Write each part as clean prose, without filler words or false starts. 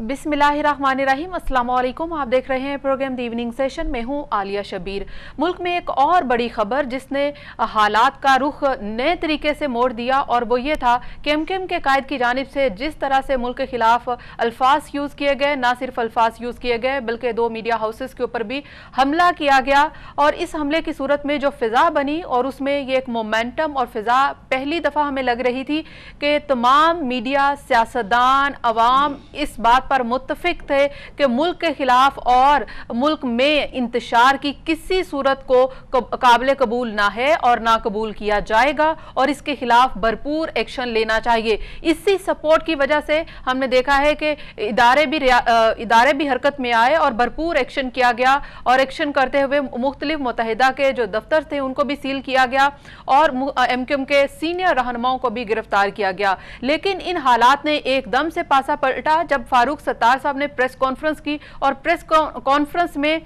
बिस्मिल्लाहिर्रहमानिर्रहीम, अस्सलाम वालेकुम। आप देख रहे हैं प्रोग्राम द इवनिंग सेशन। मैं हूं आलिया शबीर। मुल्क में एक और बड़ी खबर जिसने हालात का रुख नए तरीके से मोड़ दिया और वो ये था कि एमकेएम के कायद की जानिब से जिस तरह से मुल्क के खिलाफ अल्फाज यूज़ किए गए, ना सिर्फ अल्फाज यूज़ किए गए बल्कि 2 मीडिया हाउसेस के ऊपर भी हमला किया गया। और इस हमले की सूरत में जो फ़िज़ा बनी और उसमें ये एक मोमेंटम और फ़िज़ा पहली दफ़ा हमें लग रही थी कि तमाम मीडिया, सियासतदान, अवाम इस बात पर मुत्तफिक थे कि मुल्क के खिलाफ और मुल्क में इंतशार की किसी सूरत को काबिल कबूल ना है और ना कबूल किया जाएगा और इसके खिलाफ भरपूर एक्शन लेना चाहिए। इसी सपोर्ट की वजह से हमने देखा है कि इदारे भी हरकत में आए और भरपूर एक्शन किया गया और एक्शन करते हुए मुख्तलिफ मुत्तहिदा के जो दफ्तर थे उनको भी सील किया गया और एमकेएम के सीनियर रहनुमाओं को भी गिरफ्तार किया गया। लेकिन इन हालात ने एकदम से पासा पलटा जब फारूक सत्तार साहब ने प्रेस कॉन्फ्रेंस की और प्रेस कॉन्फ्रेंस में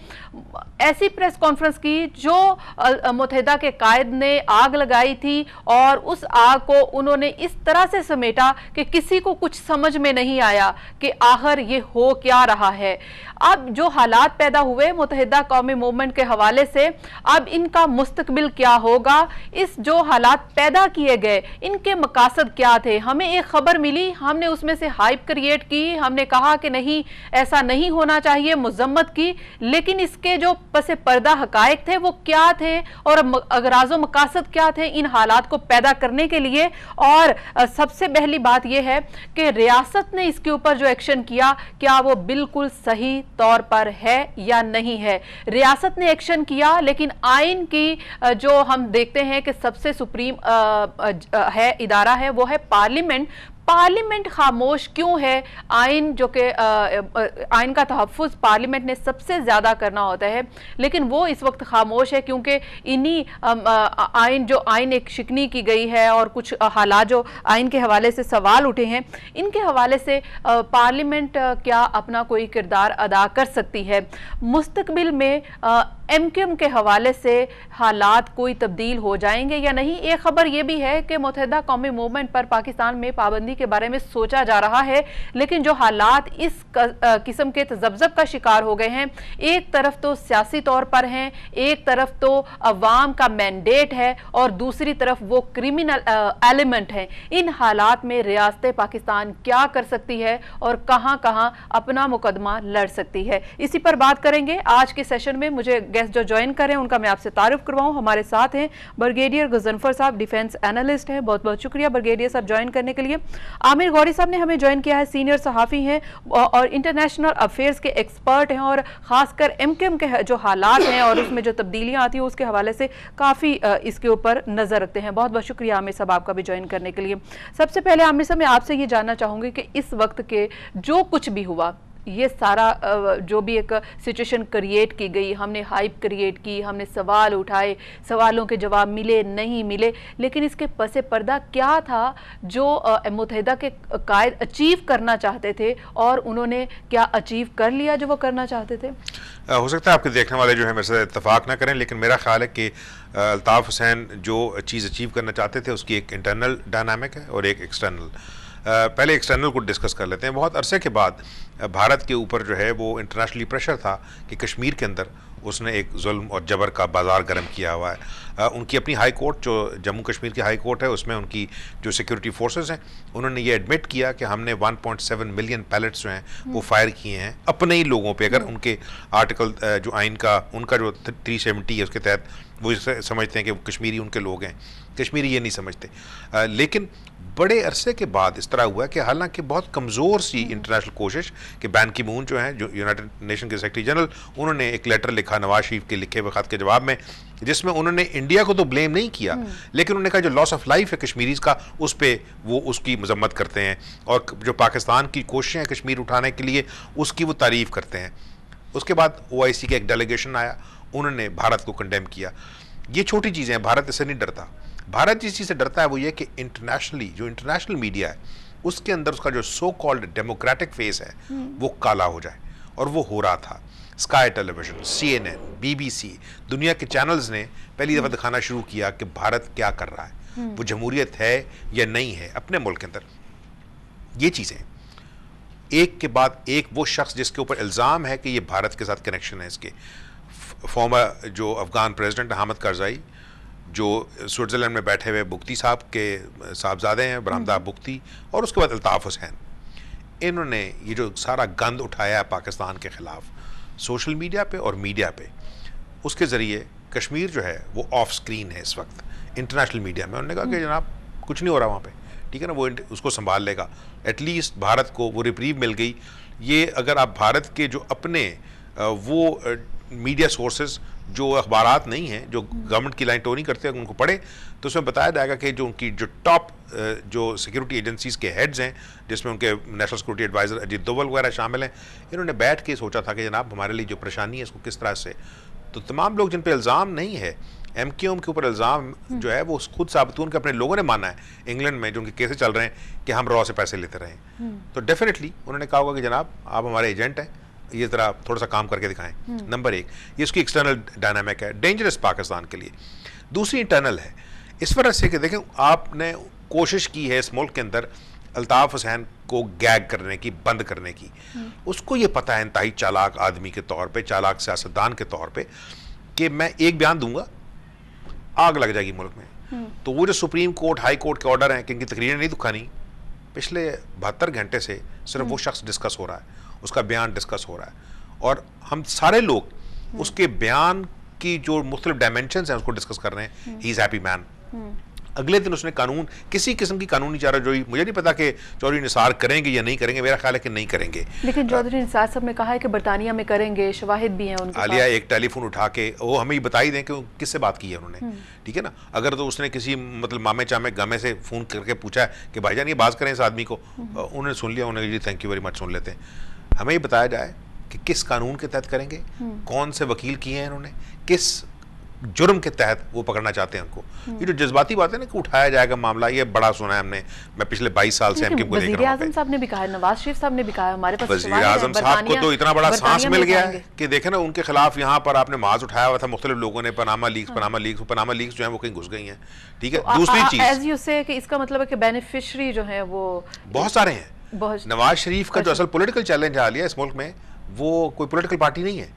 ऐसी प्रेस कॉन्फ्रेंस की जो मुत्तहिदा के कायद ने आग लगाई थी और उस आग को उन्होंने इस तरह से समेटा कि किसी को कुछ समझ में नहीं आया कि आखिर ये हो क्या रहा है। अब जो हालात पैदा हुए मुत्तहिदा कौमी मूवमेंट के हवाले से, अब इनका मुस्तकबिल क्या होगा, इस जो हालात पैदा किए गए इनके मकासद क्या थे। हमें एक खबर मिली, हमने उसमें से हाइप क्रिएट की, हमने कहा कि नहीं ऐसा नहीं होना चाहिए, मुजम्मत की, लेकिन इसके जो पसे पर्दा हकायक थे वो क्या थे और अगराज़ो मकासद क्या थे इन हालात को पैदा करने के लिए। और सबसे पहली बात यह है कि रियासत ने इसके ऊपर जो एक्शन किया क्या वो बिल्कुल सही तौर पर है या नहीं है। रियासत ने एक्शन किया लेकिन आइन की जो हम देखते हैं कि सबसे सुप्रीम है इदारा है वो है पार्लियामेंट। पार्लियामेंट खामोश क्यों है? आइन जो कि आइन का तहफ़्फ़ुज़ पार्लियामेंट ने सबसे ज़्यादा करना होता है, लेकिन वो इस वक्त खामोश है क्योंकि इन्हीं आइन एक शिकनी की गई है और कुछ हालात जो आइन के हवाले से सवाल उठे हैं इनके हवाले से पार्लियामेंट क्या अपना कोई किरदार अदा कर सकती है। मुस्तकबिल में एमकेएम के हवाले से हालात कोई तब्दील हो जाएंगे या नहीं। एक खबर यह भी है कि मुत्तहिदा कौमी मूवमेंट पर पाकिस्तान में पाबंदी के बारे में सोचा जा रहा है, लेकिन जो हालात इस किस्म के तजब्ज़ब का शिकार हो गए हैं, एक तरफ तो सियासी तौर पर हैं, एक तरफ तो अवाम का मैंडेट है और दूसरी तरफ वो क्रिमिनल एलिमेंट है। इन हालात में रियासत पाकिस्तान क्या कर सकती है और कहां कहां अपना मुकदमा लड़ सकती है, इसी पर बात करेंगे आज के सेशन में। मुझे गेस्ट जो ज्वाइन करें उनका मैं आपसे तारुफ करवाऊं। हमारे साथ हैं ब्रिगेडियर गजनफर साहब, डिफेंस एनालिस्ट हैं। बहुत बहुत शुक्रिया ब्रिगेडियर साहब ज्वाइन करने के लिए। आमिर गौरी साहब ने हमें ज्वाइन किया है, सीनियर सहाफ़ी हैं और इंटरनेशनल अफेयर्स के एक्सपर्ट हैं और ख़ासकर एमकेएम के जो हालात हैं और उसमें जो तब्दीलियाँ आती हैं उसके हवाले से काफ़ी इसके ऊपर नज़र रखते हैं। बहुत बहुत शुक्रिया आमिर साहब आपका भी ज्वाइन करने के लिए। सबसे पहले आमिर साहब मैं आपसे ये जानना चाहूँगी कि इस वक्त के जो कुछ भी हुआ, ये सारा जो भी एक सिचुएशन क्रिएट की गई, हमने हाइप क्रिएट की, हमने सवाल उठाए, सवालों के जवाब मिले नहीं मिले, लेकिन इसके पसे पर्दा क्या था जो मुत्तहिदा के कायद अचीव करना चाहते थे और उन्होंने क्या अचीव कर लिया जो वो करना चाहते थे? हो सकता है आपके देखने वाले जो है मेरे साथ इत्तफाक ना करें, लेकिन मेरा ख्याल है कि अल्ताफ़ हुसैन जो चीज़ अचीव करना चाहते थे उसकी एक इंटरनल डायनामिक है और एक एक्सटर्नल। पहले एक्सटर्नल को डिस्कस कर लेते हैं। बहुत अरसे के बाद भारत के ऊपर जो है वो इंटरनेशनली प्रेशर था कि कश्मीर के अंदर उसने एक जुल्म और जबर का बाजार गर्म किया हुआ है। उनकी अपनी हाई कोर्ट जो जम्मू कश्मीर की हाई कोर्ट है उसमें उनकी जो सिक्योरिटी फोर्सेस हैं उन्होंने ये एडमिट किया कि हमने 1.7 मिलियन पैलेट्स जो हैं वो फायर किए हैं अपने ही लोगों पे। अगर उनके आर्टिकल जो आइन का उनका जो 370 है उसके तहत वो समझते हैं कि कश्मीरी उनके लोग हैं, कश्मीरी ये नहीं समझते। लेकिन बड़े अरसे के बाद इस तरह हुआ कि हालांकि बहुत कमज़ोर सी इंटरनेशनल कोशिश कि बैन की मून जो हैं जो यूनाइटेड नेशन के सेक्रेटरी जनरल, उन्होंने एक लेटर लिखा नवाज शरीफ के लिखे हुए ख़त के जवाब में जिसमें उन्होंने इंडिया को तो ब्लेम नहीं किया, लेकिन उन्होंने कहा जो लॉस ऑफ लाइफ है कश्मीरीज़ का उस पर वो उसकी मजम्मत करते हैं और जो पाकिस्तान की कोशिशें हैं कश्मीर उठाने के लिए उसकी वो तारीफ़ करते हैं। उसके बाद OIC का एक डेलीगेशन आया, उन्होंने भारत को कंडेम किया। ये छोटी चीज़ें हैं, भारत इससे नहीं डरता। भारत जिस चीज़ से डरता है वो ये कि इंटरनेशनली जो इंटरनेशनल मीडिया है उसके अंदर उसका जो सो कॉल्ड डेमोक्रेटिक फेस है वो काला हो जाए, और वो हो रहा था। स्काई टेलीविजन, CNN, BBC, दुनिया के चैनल्स ने पहली दफ़ा दिखाना शुरू किया कि भारत क्या कर रहा है, वो जमहूरियत है या नहीं है अपने मुल्क के अंदर। ये चीज़ें एक के बाद एक वो शख्स जिसके ऊपर इल्ज़ाम है कि ये भारत के साथ कनेक्शन है इसके, फॉर्मर जो अफगान प्रेसिडेंट हामिद करज़ाई, जो स्विट्ज़रलैंड में बैठे हुए बुख्ती साहब के साहबजादे हैं, बरामदा बुख्ती, और उसके बाद अल्ताफ़ हुसैन, इन्होंने ये जो सारा गंद उठाया है पाकिस्तान के ख़िलाफ़ सोशल मीडिया पे और मीडिया पे, उसके ज़रिए कश्मीर जो है वो ऑफ स्क्रीन है इस वक्त इंटरनेशनल मीडिया में। उन्होंने कहा कि जनाब कुछ नहीं हो रहा वहाँ पे, ठीक है ना, वो उसको संभाल लेगा, एटलीस्ट भारत को वो रिप्रीव मिल गई। ये अगर आप भारत के जो अपने वो मीडिया सोर्सेज जो अखबारात नहीं हैं, जो गवर्नमेंट की लाइन टोनी करते हैं, उनको पढ़े तो उसमें बताया जाएगा कि जो उनकी जो टॉप जो सिक्योरिटी एजेंसीज़ के हेड्स हैं, जिसमें उनके national security adviser Ajit Doval वगैरह शामिल हैं, इन्होंने बैठ के सोचा था कि जनाब हमारे लिए जो परेशानी है इसको किस तरह से, तो तमाम लोग जिन पे इल्ज़ाम नहीं है, MQM के ऊपर इल्ज़ाम जो है वो खुद साबित उनके अपने लोगों ने माना है इंग्लैंड में जो उनके केसेस चल रहे हैं कि हम रॉ से पैसे लेते रहे। तो डेफिनेटली उन्होंने कहा होगा कि जनाब आप हमारे एजेंट हैं, ये तरह थोड़ा सा काम करके दिखाएं। नंबर एक, ये उसकी एक्सटर्नल डायनामिक है, डेंजरस पाकिस्तान के लिए। दूसरी इंटरनल है, इस वजह से कि देखें आपने कोशिश की है इस मुल्क के अंदर अल्ताफ़ हुसैन को गैग करने की, बंद करने की। उसको ये पता है इंतहाई चालाक आदमी के तौर पे, चालाक सियासतदान के तौर पे, कि मैं एक बयान दूंगा आग लग जाएगी मुल्क में। तो वो जो सुप्रीम कोर्ट, हाई कोर्ट के ऑर्डर हैं कि इनकी तकरीरें नहीं दुखानी, पिछले 72 घंटे से सिर्फ वो शख्स डिस्कस हो रहा है, उसका बयान डिस्कस हो रहा है, और हम सारे लोग उसके बयान की जो मुख्तलिफ डायमेंशंस हैं उसको डिस्कस कर रहे हैं। He is happy man. अगले दिन उसने कानून, किसी किस्म की कानूनी चाराजोई, मुझे नहीं पता कि चौधरी निसार करेंगे या नहीं करेंगे, मेरा ख्याल है कि नहीं करेंगे। लेकिन चौधरी निसार साहब ने कहा है कि बरतानिया में करेंगे, शवाहिद भी हैं उनके आलिया एक टेलीफोन उठा के वो हमें बता ही दें कि किससे बात की है उन्होंने, ठीक है ना। अगर तो उसने किसी मतलब मामे चामे गमे से फ़ोन करके पूछा कि भाईजान ये बात करें इस आदमी को, उन्होंने सुन लिया, उन्होंने जी थैंक यू वेरी मच, सुन लेते हैं। हमें ये बताया जाए कि किस कानून के तहत करेंगे, कौन से वकील किए हैं इन्होंने, किस जुर्म के तहत वो पकड़ना चाहते हैं उनको। ये जो जज्बाती बात है ना कि उठाया जाएगा मामला, ये बड़ा सुना है हमने, मैं पिछले 22 साल से MQM को देख रहा हूं। वज़ीर आज़म साहब ने भी कहा है, नवाज शरीफ साहब ने भी कहा है, हमारे पास वज़ीर आज़म साहब को तो इतना बड़ा सांस मिल गया है कि देखे ना उनके खिलाफ यहाँ पर आपने माज उठाया हुआ था मुख्तलिफ लोगों ने, पनामा लीक्स जो है वो कहीं घुस गई हैं, ठीक है। दूसरी चीज एज यू से कि इसका मतलब है कि बेनिफिशियरी जो है वो बहुत सारे हैं। नवाज शरीफ का जो असल पॉलिटिकल चैलेंज आ लिया इस मुल्क में, वो कोई पॉलिटिकल पार्टी नहीं है,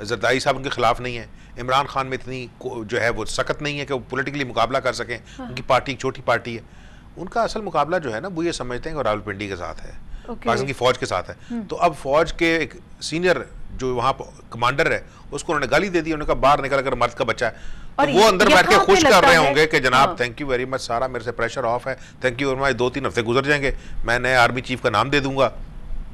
जरदारी साहब उनके खिलाफ नहीं है, इमरान खान में इतनी जो है वो सख्त नहीं है कि वो पॉलिटिकली मुकाबला कर सकें। उनकी पार्टी एक छोटी पार्टी है, उनका असल मुकाबला जो है ना वो ये समझते हैं कि रावलपिंडी के साथ है, पाकिस्तान की फौज के साथ है। तो अब फौज के एक सीनियर जो वहाँ कमांडर है उसको उन्होंने गाली दे दी, उन्होंने कहा बाहर निकल कर मर्द का बच्चा है, तो वो अंदर बैठ के खुश कर रहे होंगे कि जनाब थैंक यू वेरी मच, सारा मेरे से प्रेशर ऑफ है, थैंक यू वेरी मच, 2-3 हफ्ते गुजर जाएंगे, मैं नए आर्मी चीफ का नाम दे दूंगा,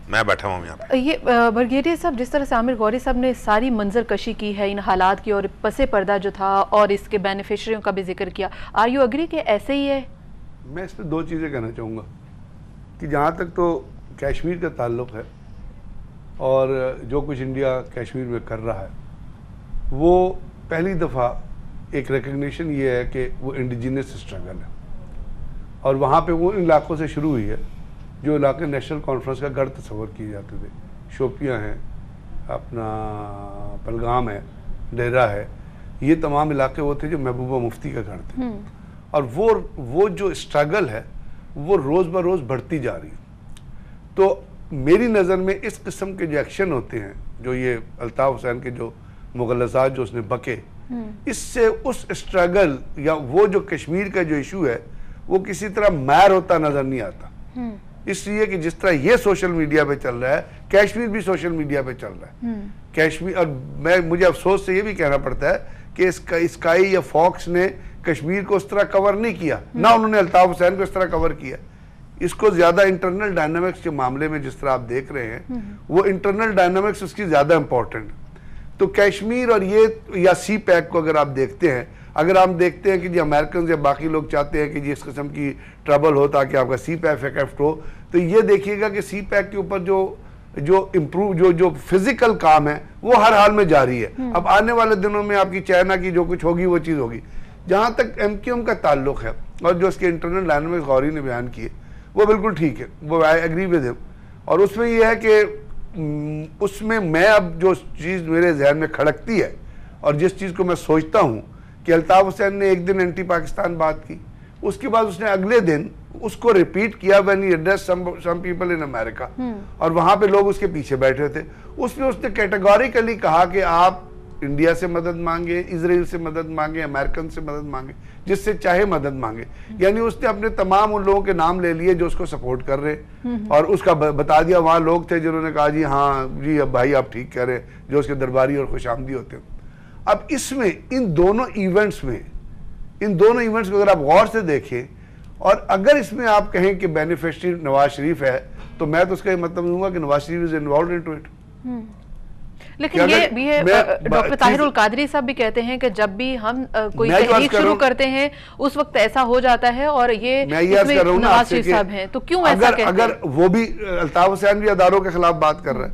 मैं बैठा हुआ हूँ यहाँ पे। ये ब्रिगेडियर साहब, जिस तरह से आमिर गौरी साहब ने सारी मंजर कशी की है इन हालात की और पसे पर्दा जो था और इसके बेनिफिशरियों का भी जिक्र किया, आर यू अग्री कि ऐसे ही है? मैं इस पर 2 चीज़ें कहना चाहूँगा कि जहाँ तक तो कश्मीर का ताल्लुक़ है और जो कुछ इंडिया कश्मीर में कर रहा है, वो पहली दफ़ा एक रिकग्निशन ये है कि वो इंडिजिनस स्ट्रगल है, और वहाँ पे वो इन इलाकों से शुरू हुई है जो इलाके नेशनल कॉन्फ्रेंस का गढ़ तस्वर किए जाते थे। शोपियाँ हैं, अपना पलगाम है, डेरा है, ये तमाम इलाके वो थे जो महबूबा मुफ्ती का गढ़ थे, और वो जो स्ट्रगल है वो रोज़ ब रोज़ बढ़ती जा रही है। तो मेरी नज़र में इस किस्म के जो एक्शन होते हैं, जो ये अल्ताफ़ हुसैन के जो मुगलज़ात जो उसने बके, इससे उस स्ट्रगल या वो जो कश्मीर का जो इशू है वो किसी तरह मैर होता नज़र नहीं आता। इसलिए कि जिस तरह ये सोशल मीडिया पे चल रहा है, कश्मीर भी सोशल मीडिया पे चल रहा है। कश्मीर, और मुझे अफसोस से ये भी कहना पड़ता है कि स्काई या फॉक्स ने कश्मीर को उस तरह कवर नहीं किया, ना उन्होंने अल्ताफ़ हुसैन को इस तरह कवर किया। इसको ज़्यादा इंटरनल डायनामिक्स के मामले में जिस तरह आप देख रहे हैं, वो इंटरनल डायनामिक्स उसकी ज़्यादा इंपॉर्टेंट। तो कश्मीर और ये या CPAC को अगर आप देखते हैं, अगर हम देखते हैं कि जी अमेरिकन या बाकी लोग चाहते हैं कि जी इस किस्म की ट्रबल हो ताकि आपका CPAC इफेक्ट हो, तो ये देखिएगा कि CPAC के ऊपर जो फिजिकल काम है वो हर हाल में जारी है। अब आने वाले दिनों में आपकी चाइना की जो कुछ होगी वो चीज़ होगी। जहाँ तक MQM का ताल्लुक है और जो उसके इंटरनल डायनामिक्स गौरी ने बयान किए, वो बिल्कुल ठीक है, वो आई एग्री विद हिम। और उसमें यह है कि उसमें मैं अब जो चीज़ मेरे जहन में खड़कती है और जिस चीज़ को मैं सोचता हूँ कि अल्ताफ़ हुसैन ने एक दिन एंटी पाकिस्तान बात की, उसके बाद उसने अगले दिन उसको रिपीट किया when he address some people in America, और वहां पे लोग उसके पीछे बैठे थे। उसमें उसने कैटेगोरिकली कहा कि आप इंडिया से मदद मांगे, इजराइल से मदद मांगे, अमेरिकन से मदद मांगे, जिससे चाहे मदद मांगे। यानी उसने अपने तमाम उन लोगों के नाम ले लिए जो उसको सपोर्ट कर रहे, और उसका बता दिया वहां लोग थे जिन्होंने कहा जी हाँ जी अब भाई आप ठीक कह रहे, जो उसके दरबारी और खुशामदी होते हैं। अब इसमें इन दोनों इवेंट्स को अगर आप गौर से देखें, और अगर इसमें आप कहें कि बेनिफिशियरी नवाज शरीफ है, तो मैं तो उसका मतलब दूंगा कि Nawaz Sharif is involve into it. लेकिन ये डॉक्टर ताहिरुल कादरी साहब भी कहते हैं कि जब भी हम कोई तहरीक शुरू करते हैं उस वक्त ऐसा हो जाता है, और ये नवाज शरीफ साहब हैं, तो क्यों ऐसा कहते हैं? अगर वो भी अल्ताफ हुसैन भी अदारों के खिलाफ बात कर रहा है,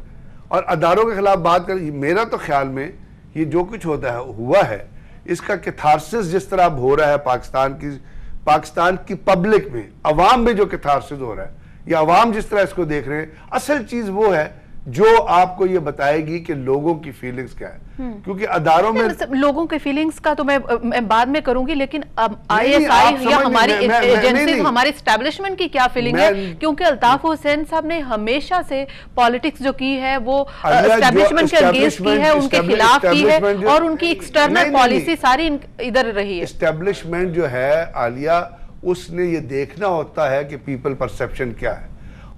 और अदारों के खिलाफ बात कर, मेरा तो ख्याल में ये जो कुछ होता है हुआ है, इसका कैथारसिस जिस तरह अब हो रहा है पाकिस्तान की पब्लिक में, अवाम में जो कैथारसिस हो रहा है, या अवाम जिस तरह इसको देख रहे हैं, असल चीज वो है जो आपको ये बताएगी कि लोगों की फीलिंग्स क्या है। क्योंकि अदारों में लोगों के फीलिंग्स का तो मैं बाद में करूंगी, लेकिन अब ISI या हमारी एजेंसी, हमारे एस्टैब्लिशमेंट की क्या फीलिंग है? क्योंकि अल्ताफ हुसैन साहब ने हमेशा से पॉलिटिक्स जो की है वो एस्टैब्लिशमेंट के अगेंस्ट की है, उनके खिलाफ की है, और उनकी एक्सटर्नल पॉलिसी सारी इधर रही है। एस्टैब्लिशमेंट जो है आलिया, उसने ये देखना होता है कि पीपल परसेप्शन क्या है,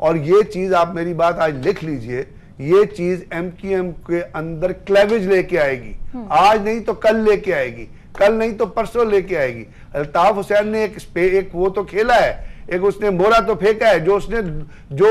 और ये चीज आप मेरी बात आज लिख लीजिए, ये चीज MQM के अंदर क्लेवेज लेके आएगी, आज नहीं तो कल लेके आएगी, कल नहीं तो परसों लेके आएगी। अल्ताफ हुसैन ने एक वो तो खेला है, एक उसने मोरा तो फेंका है, जो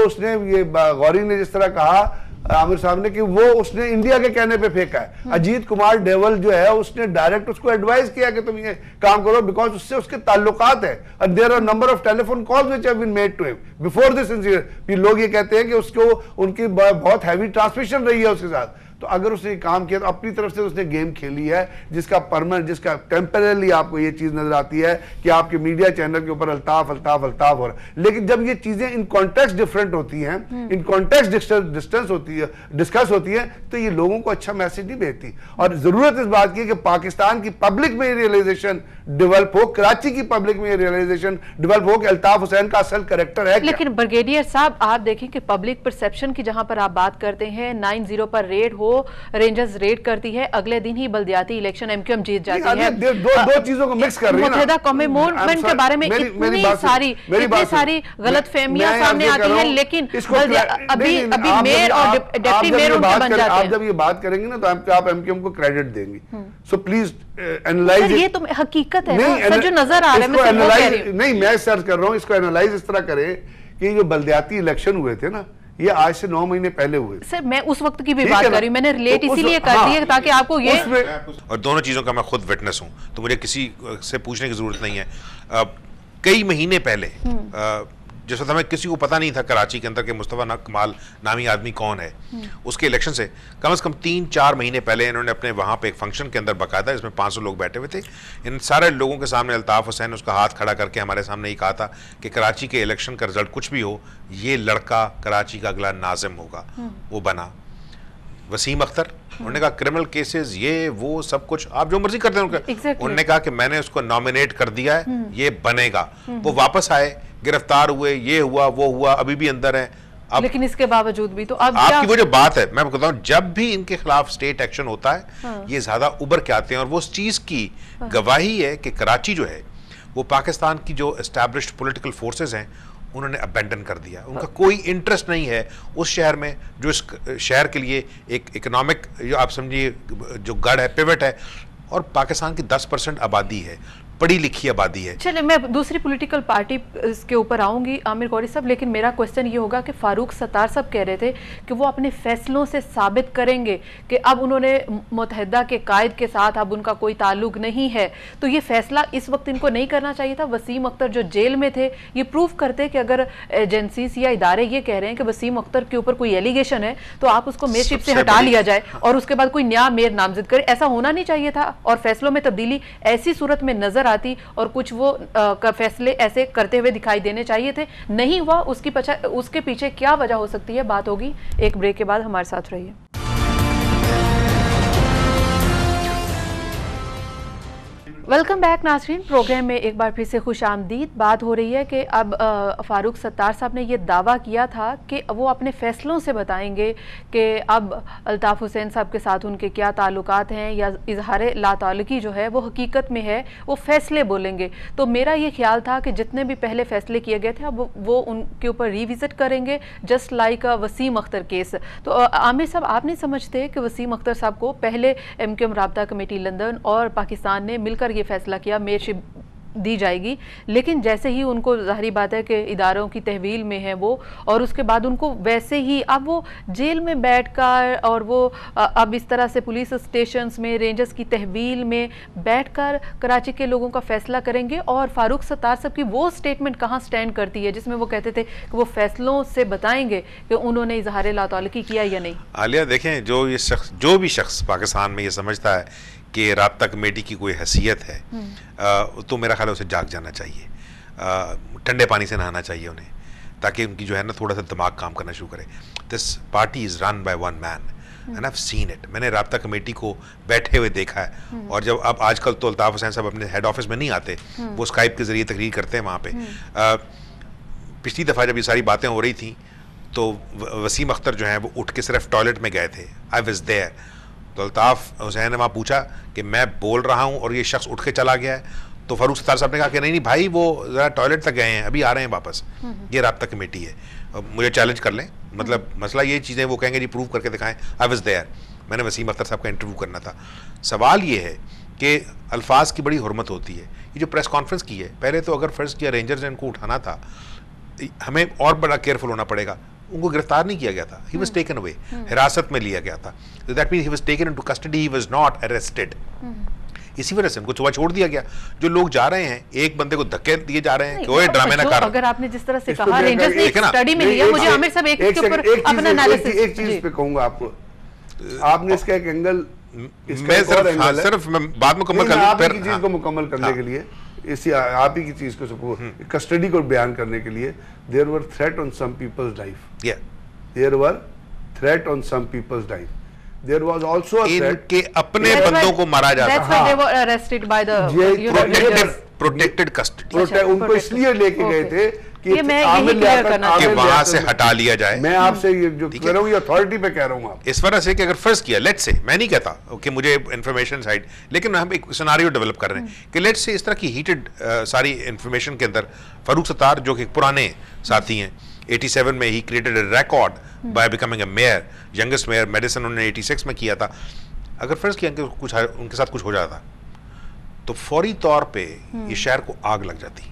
उसने ये गौरी ने जिस तरह कहा आमिर साहब ने कि वो उसने इंडिया के कहने पे फेंका है। अजीत कुमार डेवल जो है उसने डायरेक्ट उसको एडवाइस किया कि तुम ये काम करो, बिकॉज उससे उसके ताल्लुकात है, और there are number of telephone calls which have been made to him before this incident. फिर लोग ये कहते हैं कि उसको उनकी बहुत हैवी ट्रांसमिशन रही है उसके साथ। तो अगर उसने काम किया तो अपनी तरफ से उसने गेम खेली है, जिसका परमानेंट, जिसका टेम्पररी आपको ये चीज नजर आती है कि आपके मीडिया चैनल के ऊपर अल्ताफ अल्ताफ अल्ताफ हो रहा है। लेकिन जब ये चीजें इन कॉन्टेक्स्ट डिफरेंट होती हैं, इन कॉन्टेक्स्ट डिस्टेंस होती है, डिस्कस होती है, तो ये लोगों को अच्छा मैसेज नहीं भेजती। और जरूरत इस बात की कि पाकिस्तान की पब्लिक में ये रियलाइजेशन डेवलप हो, कराची की पब्लिक में ये रियलाइजेशन डेवलप हो कि अल्ताफ हुसैन का असल कैरेक्टर है। लेकिन ब्रिगेडियर साहब आप देखें कि पब्लिक परसेप्शन की जहां पर आप बात करते हैं, 9-0 पर रेड हो, रेंजर्स रेड करती है, अगले दिन ही बल्दियाती इलेक्शन MQM जीत जाती है। दो चीजों को मिक्स कर रही है। मुत्तहिदा कौमी मूवमेंट के बारे में इतनी सारी गलतफहमियां सामने आती हैं, लेकिन अभी मेयर और डिप्टी मेयर उनके बन जाते हैं। आप जब ये बात करेंगे ना तो आप MQM को क्रेडिट देंगे। सो प्लीज एनालाइज, ये तो हकीकत है सर, जो नजर आ रहा है। नहीं, मैं सर्च कर रहा हूँ, इसको एनालाइज इस तरह करें कि जो बल्दियाती इलेक्शन हुए थे ना, ये आज से 9 महीने पहले हुए। सर मैं उस वक्त की भी बात कर रही हूँ, मैंने रिलेट इसीलिए कर दी है ताकि आपको ये, और दोनों चीजों का मैं खुद विटनेस हूँ, तो मुझे किसी से पूछने की जरूरत नहीं है। कई महीने पहले जिस वक्त हमें किसी को पता नहीं था कराची के अंदर के मुस्तफा कमाल नामी आदमी कौन है, उसके इलेक्शन से कम 3-4 महीने पहले इन्होंने अपने वहाँ पे एक फंक्शन के अंदर बाकायदा, इसमें 500 लोग बैठे हुए थे, इन सारे लोगों के सामने अल्ताफ हुसैन उसका हाथ खड़ा करके हमारे सामने ही कहा था कि कराची के इलेक्शन का रिजल्ट कुछ भी हो, ये लड़का कराची का अगला नाजिम होगा। वो बना वसीम अख्तर। उन्होंने कहा क्रिमिनल केसेस ये वो सब कुछ आप जो मर्जी करते हैं। उन्होंने कहा कि मैंने उसको नॉमिनेट कर दिया है, ये बनेगा। वो वापस आए, गिरफ्तार हुए, ये हुआ वो हुआ, अभी भी अंदर है। अब लेकिन इसके बावजूद भी तो अब आपकी वो जो बात है, मैं कहता हूँ जब भी इनके खिलाफ स्टेट एक्शन होता है ये ज्यादा उभर के आते हैं, और वो उस चीज की गवाही है कि कराची जो है वो पाकिस्तान की जो एस्टैब्लिश्ड पॉलिटिकल फोर्सेस हैं उन्होंने अबेंडन कर दिया। उनका कोई इंटरेस्ट नहीं है उस शहर में जो इस शहर के लिए एक इकोनॉमिक, जो आप समझिए जो गढ़ है, पिवट है, और पाकिस्तान की 10% आबादी है, पढ़ी लिखी आबादी है। चलिए मैं दूसरी पॉलिटिकल पार्टी के ऊपर आऊंगी आमिर गौरी साहब, लेकिन मेरा क्वेश्चन ये होगा कि फारूक सत्तार साहब कह रहे थे कि वो अपने फैसलों से साबित करेंगे कि अब उन्होंने मुत्तहिदा के कायद के साथ अब उनका कोई ताल्लुक नहीं है, तो ये फैसला इस वक्त इनको नहीं करना चाहिए था। वसीम अख्तर जो जेल में थे ये प्रूव करते कि अगर एजेंसीज या इदारे ये कह रहे हैं कि वसीम अख्तर के ऊपर कोई एलिगेशन है तो आप उसको मेयरशिप से हटा लिया जाए और उसके बाद कोई नया मेयर नामजद करे। ऐसा होना नहीं चाहिए था, और फैसलों में तब्दीली ऐसी सूरत में नजर आती और कुछ वो फैसले ऐसे करते हुए दिखाई देने चाहिए थे। नहीं हुआ, उसके पीछे क्या वजह हो सकती है, बात होगी एक ब्रेक के बाद। हमारे साथ रहिए। वेलकम बैक नाज़रीन। प्रोग्राम में एक बार फिर से खुश आमदीद। बात हो रही है कि अब फ़ारूक सत्तार साहब ने ये दावा किया था कि वो अपने फ़ैसलों से बताएंगे कि अब अल्ताफ़ हुसैन साहब के साथ उनके क्या ताल्लुकात हैं या इजहार लाताल्लुकी जो है वो हकीकत में है, वो फ़ैसले बोलेंगे। तो मेरा ये ख्याल था कि जितने भी पहले फ़ैसले किए गए थे अब वो उनके ऊपर रिविज़िट करेंगे, just like Wasim Akhtar case. तो आमिर साहब, आप नहीं समझते कि वसीम अख्तर साहब को पहले MQM राब्ता कमेटी लंदन और पाकिस्तान ने मिलकर ये फैसला किया मेयरशिप दी जाएगी, लेकिन जैसे ही उनको जाहिर बात है कि इदारों की तहवील में है वो, और उसके बाद उनको वैसे ही अब वो जेल में बैठकर और वो अब इस तरह से पुलिस स्टेशंस में रेंजर्स की तहवील में बैठकर कराची के लोगों का फैसला करेंगे। और फारूक सत्तार साहब की वो स्टेटमेंट कहाँ स्टैंड करती है जिसमें वो कहते थे कि वो फैसलों से बताएंगे कि उन्होंने इजहार लाताल्लुकी किया या नहीं। आलिया देखें, जो भी शख्स पाकिस्तान में ये समझता है कि राब्ता कमेटी की कोई हैसियत है, तो मेरा ख्याल है उसे जाग जाना चाहिए, ठंडे पानी से नहाना चाहिए उन्हें, ताकि उनकी जो है ना थोड़ा सा दिमाग काम करना शुरू करे। This party is run by one man and I have seen it. मैंने राब्ता कमेटी को बैठे हुए देखा है। और जब अब आजकल तो अल्ताफ़ हुसैन साहब अपने हेड ऑफिस में नहीं आते, वो स्काइप के ज़रिए तकरीर करते हैं वहाँ पे। पिछली दफ़ा जब ये सारी बातें हो रही थी तो वसीम अख्तर जो है वो उठ के सिर्फ टॉयलेट में गए थे, आई वाज देयर। तो अल्ताफ़ हुसैन ने वहाँ पूछा कि मैं बोल रहा हूँ और ये शख्स उठ के चला गया है, तो फारूक सत्तार साहब ने कहा कि नहीं भाई, वो ज़रा टॉयलेट तक गए हैं, अभी आ रहे हैं वापस, ये राब्ता कमेटी है, मुझे चैलेंज कर लें। मतलब मसला ये चीज़ें वो कहेंगे जी प्रूव करके दिखाएं, आई वाज देयर। मैंने वसीम अख्तर साहब का इंटरव्यू करना था। सवाल ये है कि अल्फाज की बड़ी हुर्मत होती है। ये जो प्रेस कॉन्फ्रेंस की है, पहले तो अगर फ़र्ज़ किया रेंजर्स ने इनको उठाना था, हमें और बड़ा केयरफुल होना पड़ेगा। उनको गिरफ्तार नहीं किया गया था, ही वाज टेकन अवे, हिरासत में लिया गया था। So that means he was taken into custody, he was not arrested. इसी वजह से उनको सुबह छोड़ दिया गया। जो लोग जा रहे हैं, एक बंदे को धक्के दिए जा रहे हैं कि ओए ड्रामे ना कर। अगर आपने जिस तरह से कहा रेंजर्स ने स्टडी में लिया, मुझे आमिर साहब एक के ऊपर अपना एनालिसिस, एक चीज पे कहूंगा आपको, आपने इसका एक एंगल, मैं सिर्फ बाद में मुकम्मल कर लूं, फिर चीज को मुकम्मल करने के लिए, इसी आप ही की चीज को कस्टडी को बयान करने के लिए, there were threat on some people's life, there were threat on some people's life, there was also a threat के अपने बंदों को मारा जाता है। That's why they were arrested by the protected custody. उनको इसलिए लेके गए थे कि वहां से हटा लिया जाए। मैं आपसे ये जो कह रहा हूँ, ये अथॉरिटी पे कह रहा हूँ, आप इस वजह से कि अगर फर्ज किया, लेट्स से, मैं नहीं कहता कि मुझे इंफॉर्मेशन साइड, लेकिन हम एक सिनारियो डेवलप कर रहे हैं कि लेट्स से इस तरह की हीटेड सारी इंफॉर्मेशन के अंदर फारूक सत्तार जो कि पुराने साथी हैं, 87 में ही created a record by becoming a mayor, youngest mayor Madison उन्होंने 86 में किया था। अगर फर्ज किया कि कुछ उनके साथ कुछ हो जाता तो फौरी तौर पे ये शहर को आग लग जाती।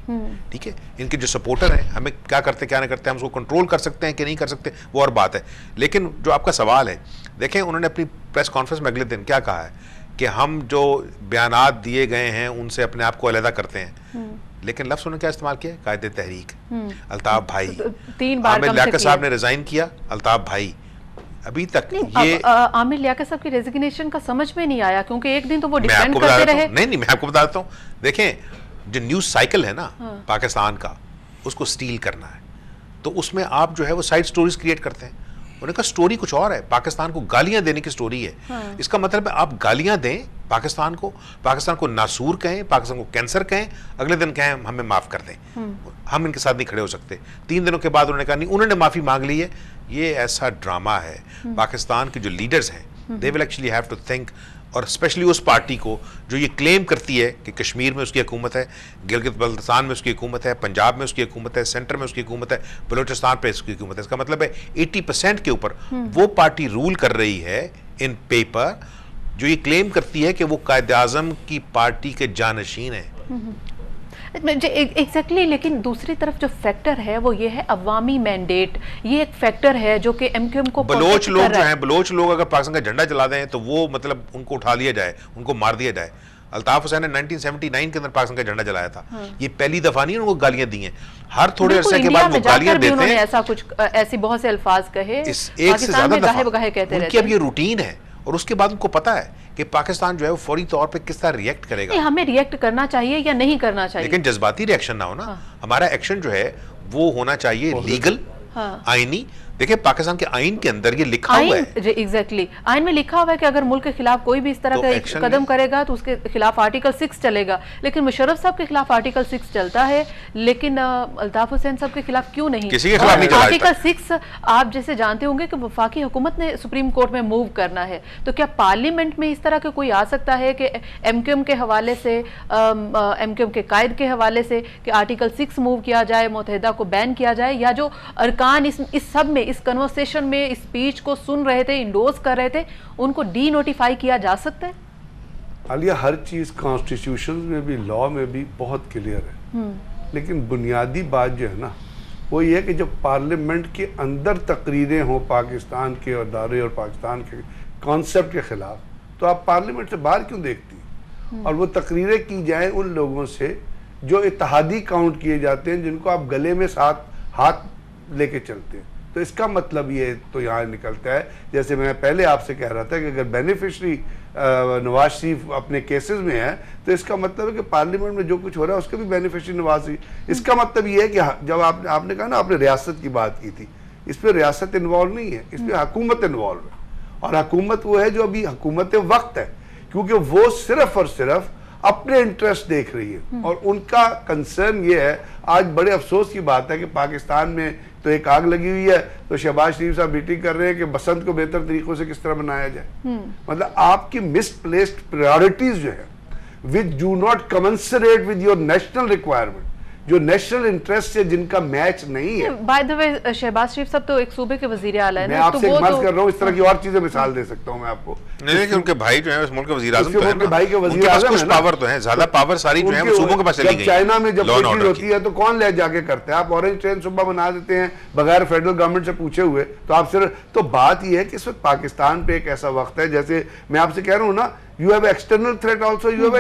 ठीक है, इनके जो सपोर्टर हैं, हमें क्या करते क्या नहीं करते, हम उसको कंट्रोल कर सकते हैं कि नहीं कर सकते, वो और बात है। लेकिन जो आपका सवाल है, देखें उन्होंने अपनी प्रेस कॉन्फ्रेंस में अगले दिन क्या कहा है कि हम जो बयानात दिए गए हैं उनसे अपने आप को अलहदा करते हैं। लेकिन लफ्ज़ उन्होंने क्या इस्तेमाल किया? कायदे तहरीक, अल्ताफ भाई। 3 बार आमिर लियाकत साहब ने रिजाइन किया, अल्ताफ भाई। अभी तक ये आमिर लियाकत साहब की रेजिग्नेशन का समझ में नहीं आया, क्योंकि एक दिन तो वो डिफेंड करते रहे। नहीं, मैं आपको बताता हूँ। देखें, जो न्यूज़ साइकिल है ना पाकिस्तान का, उसको स्टील करना है, तो उसमें आप जो है वो साइड स्टोरीज क्रिएट करते हैं। उन्होंने कहा स्टोरी कुछ और है, पाकिस्तान को गालियां देने की स्टोरी है। इसका मतलब है आप गालियां दें पाकिस्तान को नासूर कहें, पाकिस्तान को कैंसर कहें, अगले दिन कहें हमें माफ कर दें, हम इनके साथ नहीं खड़े हो सकते। 3 दिनों के बाद उन्होंने कहा नहीं, उन्होंने माफी मांग ली है। ये ऐसा ड्रामा है। पाकिस्तान के जो लीडर्स हैं, they will actually have to think, और स्पेशली उस पार्टी को जो ये क्लेम करती है कि कश्मीर में उसकी हुकूमत है, गिलगित बल्तिस्तान में उसकी हुकूमत है, पंजाब में उसकी हुकूमत है, सेंटर में उसकी हुकूमत है, बलूचिस्तान पे उसकी हुकूमत है। इसका मतलब है 80% के ऊपर वो पार्टी रूल कर रही है इन पेपर, जो ये क्लेम करती है कि वो कायद आज़म की पार्टी के जानशीन है। एग्जैक्टली। लेकिन दूसरी तरफ जो फैक्टर है वो ये है अवामी मैंडेट, ये एक फैक्टर है जो कि MQM को बलोच लोग जो हैं, बलोच लोग अगर पाकिस्तान का झंडा जला दें तो वो मतलब उनको उठा लिया जाए, उनको मार दिया जाए। अल्ताफ हुसैन ने 1979 के अंदर पाकिस्तान का झंडा जलाया था। ये पहली दफा नहीं उनको गालियां दी हैं, हर थोड़े अरसे के बाद वो गालियां देते हैं। ऐसा कुछ, ऐसी बहुत से अल्फाज कहे, एक से ज्यादा दफा उनकी अब ये रूटीन है। और उसके बाद उनको पता है कि पाकिस्तान जो है वो फौरी तौर पे किस तरह रिएक्ट करेगा। हमें रिएक्ट करना चाहिए या नहीं करना चाहिए, लेकिन जज्बाती रिएक्शन ना हो ना। हमारा एक्शन जो है वो होना चाहिए लीगल, आईनी, देखिए पाकिस्तान के आइन के अंदर ये लिखा हुआ है, एग्जैक्टली आइन में लिखा हुआ है कि अगर मुल्क के खिलाफ कोई भी इस तरह का कदम करेगा तो उसके खिलाफ आर्टिकल 6 चलेगा। लेकिन मुशर्रफ साहब के खिलाफ आर्टिकल 6 चलता है, लेकिन अल्ताफ हुसैन साहब के खिलाफ क्यों नहीं? किसी के खिलाफ नहीं चला। आर्टिकल 6 आप जैसे जानते होंगे कि वफाकी हुकूमत ने सुप्रीम कोर्ट में मूव करना है, तो क्या पार्लियामेंट में इस तरह के कोई आ सकता है कि एमक्यूएम के हवाले से, एमक्यूएम के कायद के हवाले से कि आर्टिकल 6 मूव किया जाए, मुत्तहिदा को बैन किया जाए, या जो अरकान इस सब में, इस कन्वर्सेशन में, इस स्पीच को सुन रहे थे, इंडोर्स कर रहे थे, उनको डी नोटिफाई किया जा सकता है? आलिया, हर चीज कॉन्स्टिट्यूशन में भी, लॉ में भी बहुत क्लियर है, लेकिन बुनियादी बात जो है ना वो ये है कि जब पार्लियामेंट के अंदर तकरीरें हों पाकिस्तान के अदारे और पाकिस्तान के कॉन्सेप्ट के खिलाफ, तो आप पार्लियामेंट से बाहर क्यों देखती? और वो तकरीरें की जाएं उन लोगों से जो इत्तेहादी काउंट किए जाते हैं, जिनको आप गले में साथ हाथ लेके चलते हैं। तो इसका मतलब ये तो यहाँ निकलता है, जैसे मैं पहले आपसे कह रहा था कि अगर बेनिफिशरी नवाज शरीफ अपने केसेस में है, तो इसका मतलब है कि पार्लियामेंट में जो कुछ हो रहा है उसका भी बेनिफिशरी नवाज शरीफ। इसका मतलब ये है कि जब आपने कहा ना, आपने रियासत की बात की थी, इस पर रियासत इन्वॉल्व नहीं है, इस पर हुकूमत इन्वॉल्व है। और हुकूमत वो है जो अभी हुकूमत वक्त है, क्योंकि वो सिर्फ और सिर्फ अपने इंटरेस्ट देख रही है। और उनका कंसर्न ये है, आज बड़े अफसोस की बात है कि पाकिस्तान में तो एक आग लगी हुई है, तो शहबाज शरीफ साहब मीटिंग कर रहे हैं कि बसंत को बेहतर तरीकों से किस तरह बनाया जाए। मतलब आपकी मिसप्लेस्ड प्रायोरिटीज जो है, which do not commensurate with your national requirement, जो नेशनल इंटरेस्ट से जिनका मैच नहीं है। बाय द वे शहबाज शरीफ साहब तो एक सूबे के वजीर आला है, मैं आपसे एक बात कर रहा हूँ, इस तरह की और चीजें मिसाल दे सकता हूँ मैं आपको। नहीं, उनके भाई जो है उस मुल्क के वजीर आज़म तो है ना, भाई के वजीर आज़म कुछ पावर तो है, ज्यादा पावर सारी जो है वो सूबों के पास चली गई। चाइना में जब कोई चीज होती है तो कौन ले जाके करते हैं? आप ऑरेंज ट्रेन सुबह बना देते हैं बगैर फेडरल गवर्नमेंट से पूछे हुए। तो आप सिर्फ, तो बात यह है कि इस वक्त पाकिस्तान पे एक ऐसा वक्त है, जैसे मैं आपसे कह रहा हूँ ना, you have external threat also, you have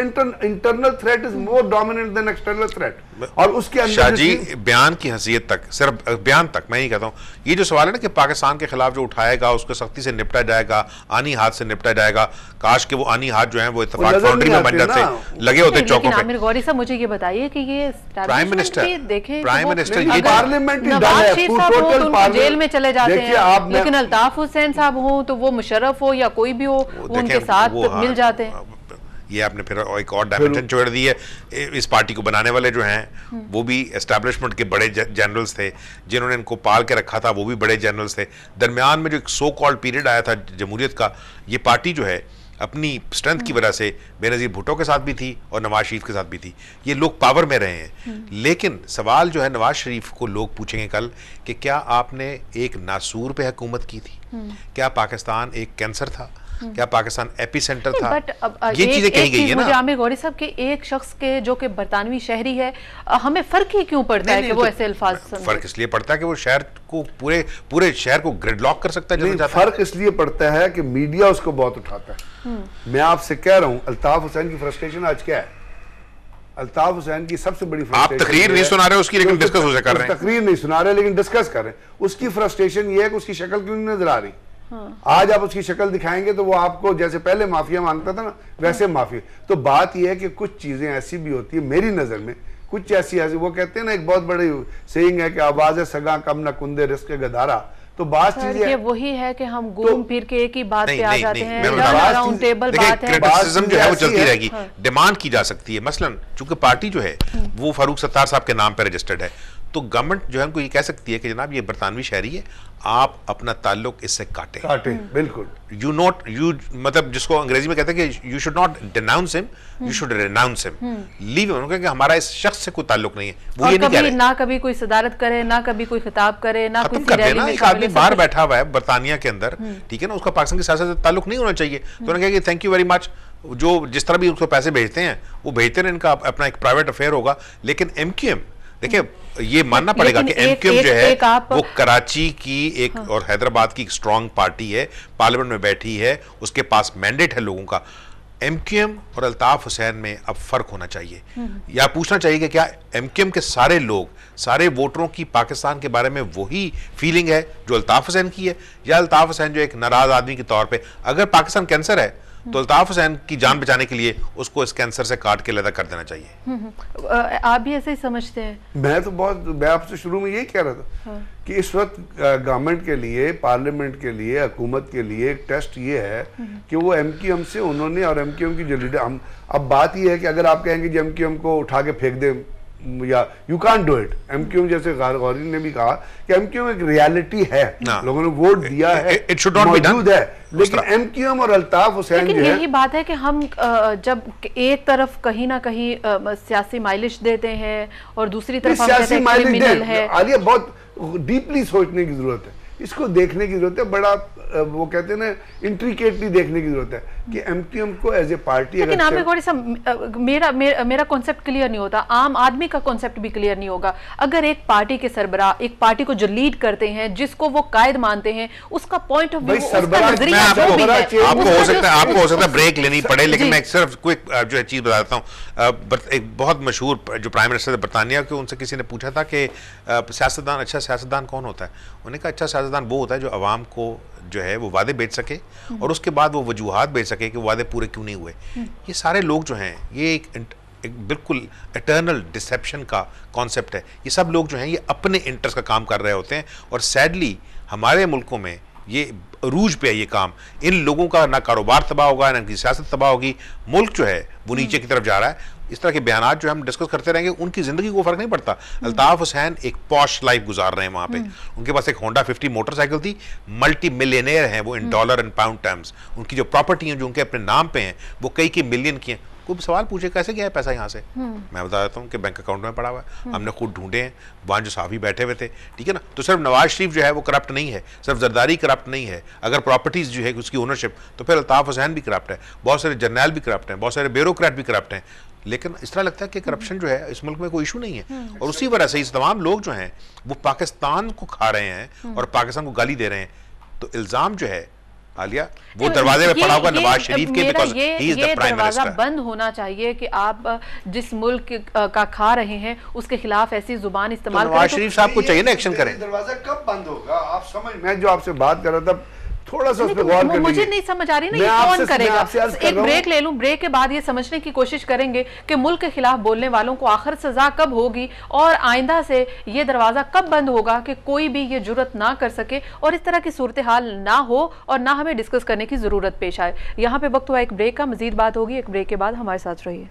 internal threat is more dominant than external threat। और उसके अंदर शाहजी बयान की हैसियत तक, सिर्फ बयान तक मैं ही कहता हूँ, ये जो सवाल है ना कि पाकिस्तान के खिलाफ जो उठाएगा उसको सख्ती से निपटा जाएगा, आनी हाथ से निपटा जाएगा, काश के वो आनी हाथ जो है वो इत्तेफाक फाउंड्री में बन जाते, लगे होते चौकों पे। आमिर गौरी साहब, मुझे ये बताइए कि ये प्राइम मिनिस्टर देखें, प्राइम मिनिस्टर ये पार्लियामेंट जेल में चले जाते हैं, लेकिन अल्ताफ हुसैन साहब हो तो वो मुशर्रफ हो या कोई भी हो, उनके साथ मिल जाते हैं। ये आपने फिर एक और डायमेंशन छोड़ दी है। इस पार्टी को बनाने वाले जो हैं वो भी एस्टैब्लिशमेंट के बड़े जनरल्स थे, जिन्होंने इनको पाल के रखा था वो भी बड़े जनरल्स थे। दरमियान में जो एक सो कॉल्ड पीरियड आया था जमहूरियत का, ये पार्टी जो है अपनी स्ट्रेंथ की वजह से बेनज़ीर भुट्टो के साथ भी थी और नवाज शरीफ के साथ भी थी, ये लोग पावर में रहे हैं। लेकिन सवाल जो है, नवाज शरीफ को लोग पूछेंगे कल कि क्या आपने एक नासूर पे हुकूमत की थी? क्या पाकिस्तान एक कैंसर था? क्या पाकिस्तान एपी सेंटर था? ये चीजें कही गई है ना। मुझे आमिर गौरी साहब के एक शख्स के जो कि बरतानवी शहरी है, हमें फर्क ही क्यों पड़ता है कि वो ऐसे अल्फाज? फर्क इसलिए पड़ता है कि वो शहर को पूरे शहर को ग्रिडलॉक कर सकता है। फर्क इसलिए पड़ता है कि मीडिया उसको बहुत उठाता है। मैं आपसे कह रहा हूं, अल्ताफ हुसैन की फ्रस्ट्रेशन आज क्या है? अल्ताफ हुसैन की सबसे बड़ी आप तकरीर नहीं सुना रहे उसकी, लेकिन डिस्कस हो कर रहे हैं। तकरीर नहीं सुना रहे लेकिन डिस्कस कर रहे हैं। उसकी फ्रस्ट्रेशन ये है कि उसकी शक्ल क्यों नहीं नजर आ रही। आज आप उसकी शक्ल दिखाएंगे तो वो आपको जैसे पहले माफिया मांगता था ना, वैसे माफिया। तो बात यह है कि कुछ चीजें ऐसी भी होती है, मेरी नजर में कुछ ऐसी वो कहते हैं ना, एक बहुत बड़ी सेइंग है कि आवाज सगा कम न कुंदे रिस्क गदारा। तो बात चीजें वही है कि हम घूम फिर के एक ही बात पे आ जाते हैं। राउंड टेबल बात है, क्रिटिसिज्म जो है वो चलती रहेगी, डिमांड की जा सकती है। मसलन चूंकि पार्टी जो है वो फारूक सत्तार साहब के नाम पर रजिस्टर्ड है, तो गवर्नमेंट जो है उनको ये कह सकती है कि जनाब ये बरतानवी शहरी है, आप अपना ताल्लुक इससे काटे। बिल्कुल। यू मतलब जिसको अंग्रेजी में कहते हैं कि you should not denounce him, you should renounce him, leave him. उन्होंने कहा कि हमारा इस शख्स से कोई ताल्लुक नहीं है। वो ये नहीं कह रहे, ना कभी कोई सदारत करे, ना कभी कोई खिताब करे, ना कोई रैली में। एक आदमी बाहर बैठा हुआ है बरतानिया के अंदर, ठीक है ना, उसका पाकिस्तान की सियासत से ताल्लुक नहीं होना चाहिए। तो उन्होंने कहा कि थैंक यू वेरी मच, जो जिस तरह भी उसको पैसे भेजते हैं वो भेजते हैं, इनका अपना एक प्राइवेट अफेयर होगा। लेकिन एमक्यूएम, देखिए ये मानना पड़ेगा कि एमक्यूएम जो है वो कराची की एक और हैदराबाद की एक स्ट्रांग पार्टी है, पार्लियामेंट में बैठी है, उसके पास मैंडेट है लोगों का। एमक्यूएम और अल्ताफ हुसैन में अब फर्क होना चाहिए, या पूछना चाहिए कि क्या एमक्यूएम के सारे लोग, सारे वोटरों की पाकिस्तान के बारे में वही फीलिंग है जो अल्ताफ हुसैन की है, या अल्ताफ हुसैन जो एक नाराज आदमी के तौर पे, अगर पाकिस्तान कैंसर है तो अल्ताफ हुसैन की जान बचाने के लिए उसको इस कैंसर से काट के अलग कर देना चाहिए। आप भी ऐसे ही समझते हैं? मैं आपसे शुरू में यही कह रहा था कि इस वक्त गवर्नमेंट के लिए, पार्लियामेंट के लिए, हुकूमत के लिए एक टेस्ट ये है कि वो MQM से उन्होंने, और MQM की जो लीडर, हम अब बात ये है कि अगर आप कहेंगे कि MQM को उठा के फेंक दें, या you can't do it. MQM जैसे गौरी ने भी कहा कि MQM एक रियलिटी है, लोगों ने वोट दिया है, it should not be done, मौजूद है, लेकिन MQM और अल्ताफ हुसैन लेकिन यही बात है कि हम जब एक तरफ कहीं ना कहीं सियासी माइलिश देते हैं और दूसरी तरफ हम कहते हैं क्रिमिनल है। आलिया, बहुत डीपली सोचने की जरूरत है, इसको देखने की जरूरत है, बड़ा वो कहते हैं ना इंट्रिकेटली देखने की जरूरत है कि MQM को एज ए पार्टी। लेकिन आमिर गौरी साहब, मेरा कॉन्सेप्ट क्लियर नहीं होता, आम आदमी का कॉन्सेप्ट भी क्लियर नहीं होगा। अगर एक पार्टी के सरबराह, एक पार्टी को जो लीड करते हैं, जिसको वो कायद मानते हैं, उसका पॉइंट ऑफ व्यू, उसका नजरिया जो भी है, आपको हो सकता है ब्रेक लेनी पड़े, लेकिन मैं सिर्फ कोई जो चीज बता देता हूँ। एक बहुत मशहूर जो प्राइम मिनिस्टर थे बरतानिया के, उनसे किसी ने पूछा था कि सियासतदान, अच्छा सियासतदान कौन होता है? उन्होंने कहा अच्छा सियासतदान वो होता है जो अवाम को जो है वो वादे बेच सके और उसके बाद वो वजूहात बेच सके कि वादे पूरे क्यों नहीं हुए। ये सारे लोग जो हैं, ये एक बिल्कुल इटर्नल डिसेप्शन का कॉन्सेप्ट है। ये सब लोग जो हैं ये अपने इंटरेस्ट का काम कर रहे होते हैं, और सैडली हमारे मुल्कों में ये अरूज पे है ये काम। इन लोगों का ना कारोबार तबाह होगा, ना इनकी सियासत तबाह होगी, मुल्क जो है वो नीचे की तरफ जा रहा है। इस तरह के बयानात जो हम डिस्कस करते रहेंगे, उनकी जिंदगी को फर्क नहीं पड़ता। अल्ताफ हुसैन एक पॉश लाइफ गुजार रहे हैं वहां पे, उनके पास एक होंडा 50 मोटरसाइकिल थी, मल्टी मिलियनेयर हैं वो in dollar and pound terms. उनकी जो प्रॉपर्टी है जो उनके अपने नाम पे हैं वो कई मिलियन की हैं। कोई सवाल पूछे कैसे गया है पैसा यहाँ से, मैं बता देता हूँ कि बैंक अकाउंट में पड़ा हुआ है, हमने खुद ढूंढे हैं, वहाँ जो साहबी बैठे हुए थे, ठीक है ना। तो सिर्फ नवाज शरीफ जो है वो करप्ट नहीं है, सिर्फ जरदारी करप्ट नहीं है, अगर प्रॉपर्टीज जो है उसकी ओनरशिप, तो फिर अल्ताफ हुसैन भी करप्ट है, बहुत सारे जर्नैल भी करप्ट हैं, बहुत सारे ब्यूरोक्रेट भी करप्ट हैं। लेकिन इस तरह लगता है कि करप्शन जो है इस मुल्क में कोई इशू नहीं है, और उसी वजह से इस तमाम लोग जो हैं वो पाकिस्तान को खा रहे हैं और पाकिस्तान को गाली दे रहे हैं। तो इल्जाम जो है आलिया, वो दरवाजे में पड़ा हुआ नवाज शरीफ के, because he is the prime minister. बंद होना चाहिए कि आप जिस मुल्क का खा रहे हैं उसके खिलाफ ऐसी जुबान इस्तेमाल करें। नवाज शरीफ साहब को चाहिए ना एक्शन करें। दरवाजा कब बंद होगा आप समझ, मैं जो आपसे बात कर रहा था थोड़ा सा उस पे गौर करिए। मुझे नहीं समझ आ रही ना, ये कौन करेगा। एक ब्रेक ले लूं, ब्रेक के बाद ये समझने की कोशिश करेंगे कि मुल्क के खिलाफ बोलने वालों को आखिर सजा कब होगी और आइंदा से ये दरवाजा कब बंद होगा कि कोई भी ये जुर्रत ना कर सके और इस तरह की सूरत हाल ना हो और ना हमें डिस्कस करने की जरूरत पेश आए। यहाँ पे वक्त हुआ एक ब्रेक का, मजीद बात होगी एक ब्रेक के बाद, हमारे साथ रहिए।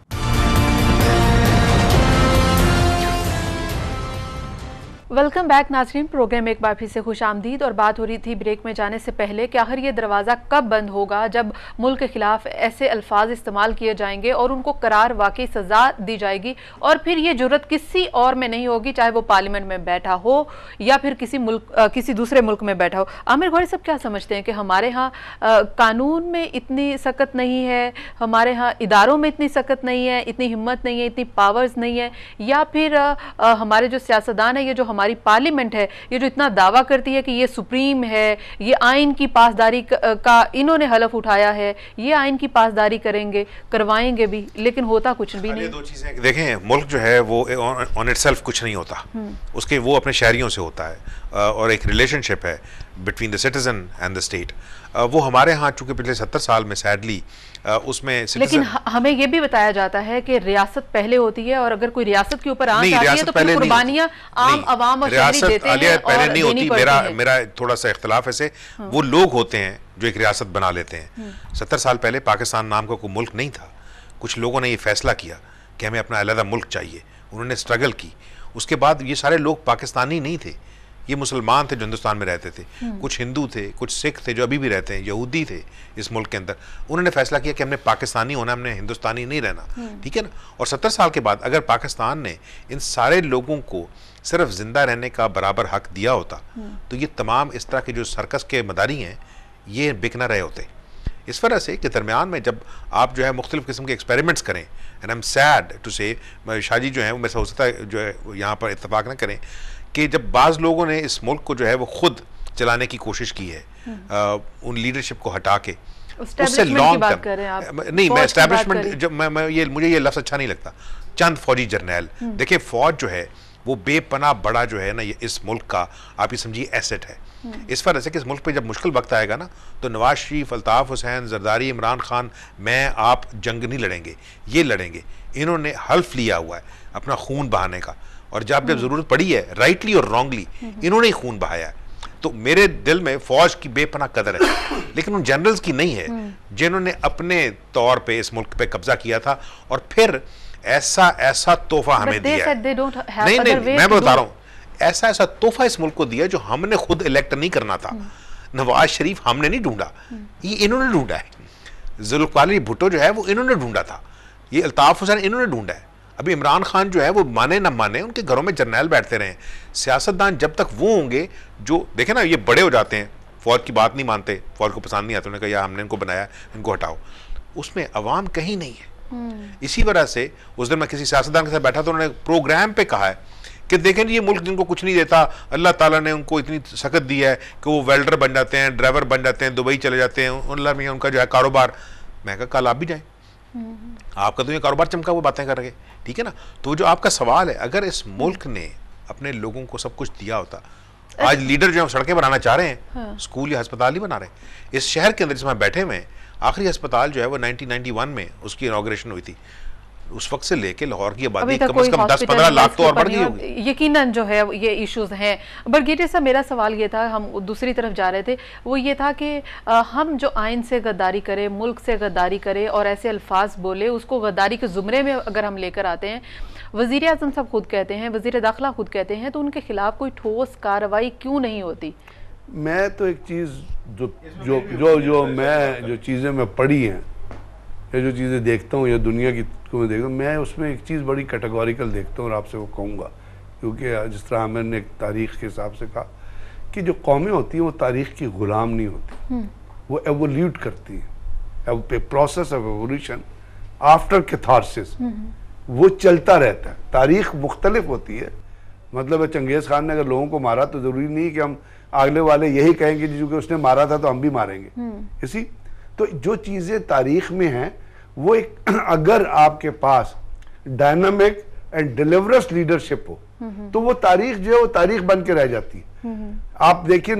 वेलकम बैक नाज़रीन, प्रोग्राम एक बार फिर से खुश आमदीद। और बात हो रही थी ब्रेक में जाने से पहले कि आखिर ये दरवाज़ा कब बंद होगा जब मुल्क के खिलाफ ऐसे अल्फाज इस्तेमाल किए जाएंगे और उनको करार वाकई सज़ा दी जाएगी और फिर ये जुर्रत किसी और में नहीं होगी, चाहे वो पार्लियामेंट में बैठा हो या फिर किसी दूसरे मुल्क में बैठा हो। आमिर गौरी साहब क्या समझते हैं कि हमारे यहाँ कानून में इतनी सख्त नहीं है, हमारे यहाँ इदारों में इतनी सख्त नहीं है, इतनी हिम्मत नहीं है, इतनी पावर्स नहीं है, या फिर हमारे जो सियासतदान है, ये जो हमारी पार्लियामेंट है, ये जो इतना दावा करती है कि ये सुप्रीम है, ये आइन की पासदारी का इन्होंने हलफ उठाया है, ये आइन की पासदारी करेंगे, करवाएंगे भी, लेकिन होता कुछ भी नहीं। दो चीजें देखें, मुल्क जो है वो ऑन इटसेल्फ कुछ नहीं होता, उसके वो अपने शहरियों से होता है और एक रिलेशनशिप है between the citizen and the state. वो हमारे यहाँ चूंकि पिछले 70 साल में सैडली उसमें, लेकिन हमें ये भी बताया जाता है कि रियासत पहले होती है और अगर कोई रियासत के ऊपर आंच आती है तो फिर कुर्बानियां आम अवाम और शहरी देते हैं पहले नहीं होती। मेरा थोड़ा सा इख्तिलाफ ऐसे, वो लोग होते हैं जो एक रियासत बना लेते हैं। 70 साल पहले पाकिस्तान नाम का कोई मुल्क नहीं था, कुछ लोगों ने ये फैसला किया कि हमें अपना अलग मुल्क चाहिए, उन्होंने स्ट्रगल की, उसके बाद ये सारे लोग पाकिस्तानी नहीं थे, ये मुसलमान थे जो हिंदुस्तान में रहते थे, कुछ हिंदू थे, कुछ सिख थे जो अभी भी रहते हैं, यहूदी थे इस मुल्क के अंदर। उन्होंने फैसला किया कि हमने पाकिस्तानी होना, हमने हिंदुस्तानी नहीं रहना, ठीक है ना। और 70 साल के बाद अगर पाकिस्तान ने इन सारे लोगों को सिर्फ जिंदा रहने का बराबर हक दिया होता तो ये तमाम इस तरह के जो सर्कस के मदारी हैं ये बिक ना रहे होते। इस वजह से कि दरमियान में जब आप जो है मुख्तलिफ किस्म के एक्सपेरिमेंट्स करें, and I am sad to say, Shahji जो है वो मेरे से हो सकता है जो है यहाँ पर इत्तेफाक न करें कि जब बाज़ लोगों ने इस मुल्क को जो है वो खुद चलाने की कोशिश की है उन लीडरशिप को हटा के, उससे लॉन्ग टर्म नहीं, मैं एस्टैब्लिशमेंट, जब मुझे ये लफ्ज़ अच्छा नहीं लगता, चंद फौजी जर्नैल, देखिए फौज जो है वो बेपनाह बड़ा जो है ना ये इस मुल्क का आप ये समझिए एसेट है। इस वजह से कि इस मुल्क पे जब मुश्किल वक्त आएगा ना तो नवाज शरीफ, अल्ताफ़ हुसैन, जरदारी, इमरान खान, मैं आप जंग नहीं लड़ेंगे, ये लड़ेंगे। इन्होंने हल्फ लिया हुआ है अपना खून बहाने का, और जब ज़रूरत पड़ी है राइटली और रॉन्गली इन्होंने ही खून बहाया है। तो मेरे दिल में फौज की बेपनाह कदर है, लेकिन उन जनरल्स की नहीं है जिन्होंने अपने तौर पे इस मुल्क पे कब्जा किया था और फिर ऐसा तोहफा हमें दिया है। नहीं, मैं बता रहा हूँ, ऐसा तोहफा इस मुल्क को दिया जो हमने खुद इलेक्ट नहीं करना था। नवाज शरीफ हमने नहीं ढूंढा, ये इन्होंने ढूंढा है। जुल्फ़िकार भुट्टो जो है वो इन्होंने ढूंढा था, ये अल्ताफ़ हुसैन इन्होंने ढूंढा है। अभी इमरान खान जो है वो माने ना माने उनके घरों में जर्नैल बैठते रहे। सियासतदान जब तक वो होंगे जो देखे ना ये बड़े हो जाते हैं, फौज की बात नहीं मानते, फौज को पसंद नहीं आता, उन्होंने कहा यार हमने इनको बनाया, इनको हटाओ, उसमें अवाम कहीं नहीं है। इसी वजह से उस दिन मैं किसी सियासतदान के साथ बैठा तो उन्होंने प्रोग्राम पे कहा है कि देखें ये मुल्क जिनको कुछ नहीं देता, अल्लाह ताला ने उनको इतनी सकत दी है कि वो वेल्डर बन जाते हैं, ड्राइवर बन जाते हैं, दुबई चले जाते हैं, अल्लाह में उनका जो है कारोबार। मैं कहा कल आप भी जाएं, आपका तो ये कारोबार चमका, वो बातें कर रहे, ठीक है ना। तो जो आपका सवाल है, अगर इस मुल्क ने अपने लोगों को सब कुछ दिया होता, आज लीडर जो है सड़कें बनाना चाह रहे हैं, स्कूल या अस्पताल ही बना रहे हैं। इस शहर के अंदर जिसमें बैठे हुए हैं, आखिरी अस्पताल जो है वो 1991 में उसकी इनॉग्रेशन हुई थी। उस वक्त से लेके लाहौर की आबादी कम से कम 10-15 लाख तो और बढ़ गई होगी। यकीनन जो है ये इश्यूज हैं। बरगेटे साहब, मेरा सवाल ये था, हम दूसरी तरफ जा रहे थे, वो ये था कि हम जो आइन से गद्दारी करें, मुल्क से गद्दारी करें और ऐसे अल्फाज बोले, उसको गद्दारी के जुमरे में अगर हम लेकर आते हैं, वज़ीर आज़म साहब खुद कहते हैं, वज़ीर दाखिला खुद कहते हैं, तो उनके खिलाफ कोई ठोस कार्रवाई क्यों नहीं होती? मैं तो एक चीज़ जो चीज़ें मैं पढ़ी हैं या जो चीज़ें देखता हूँ या दुनिया की को मैं देखता हूँ, मैं उसमें एक चीज़ बड़ी कैटेगोरिकल देखता हूँ और आपसे वो कहूँगा, क्योंकि जिस तरह आमिर ने एक तारीख़ के हिसाब से कहा कि जो कौमें होती हैं वो तारीख़ की ग़ुलाम नहीं होती, वो एवोल्यूट करती हैं, process of evolution after catharsis वो चलता रहता है। तारीख़ मुख्तलिफ होती है, मतलब चंगेज़ खान ने अगर लोगों को मारा तो ज़रूरी नहीं कि हम अगले वाले यही कहेंगे क्योंकि उसने मारा था तो हम भी मारेंगे। इसी तो जो चीज़ें तारीख़ में हैं वो एक अगर आपके पास डायनामिक एंड डिलीवरस लीडरशिप हो तो वो तारीख जो है वो तारीख बन के रह जाती है। आप देखिए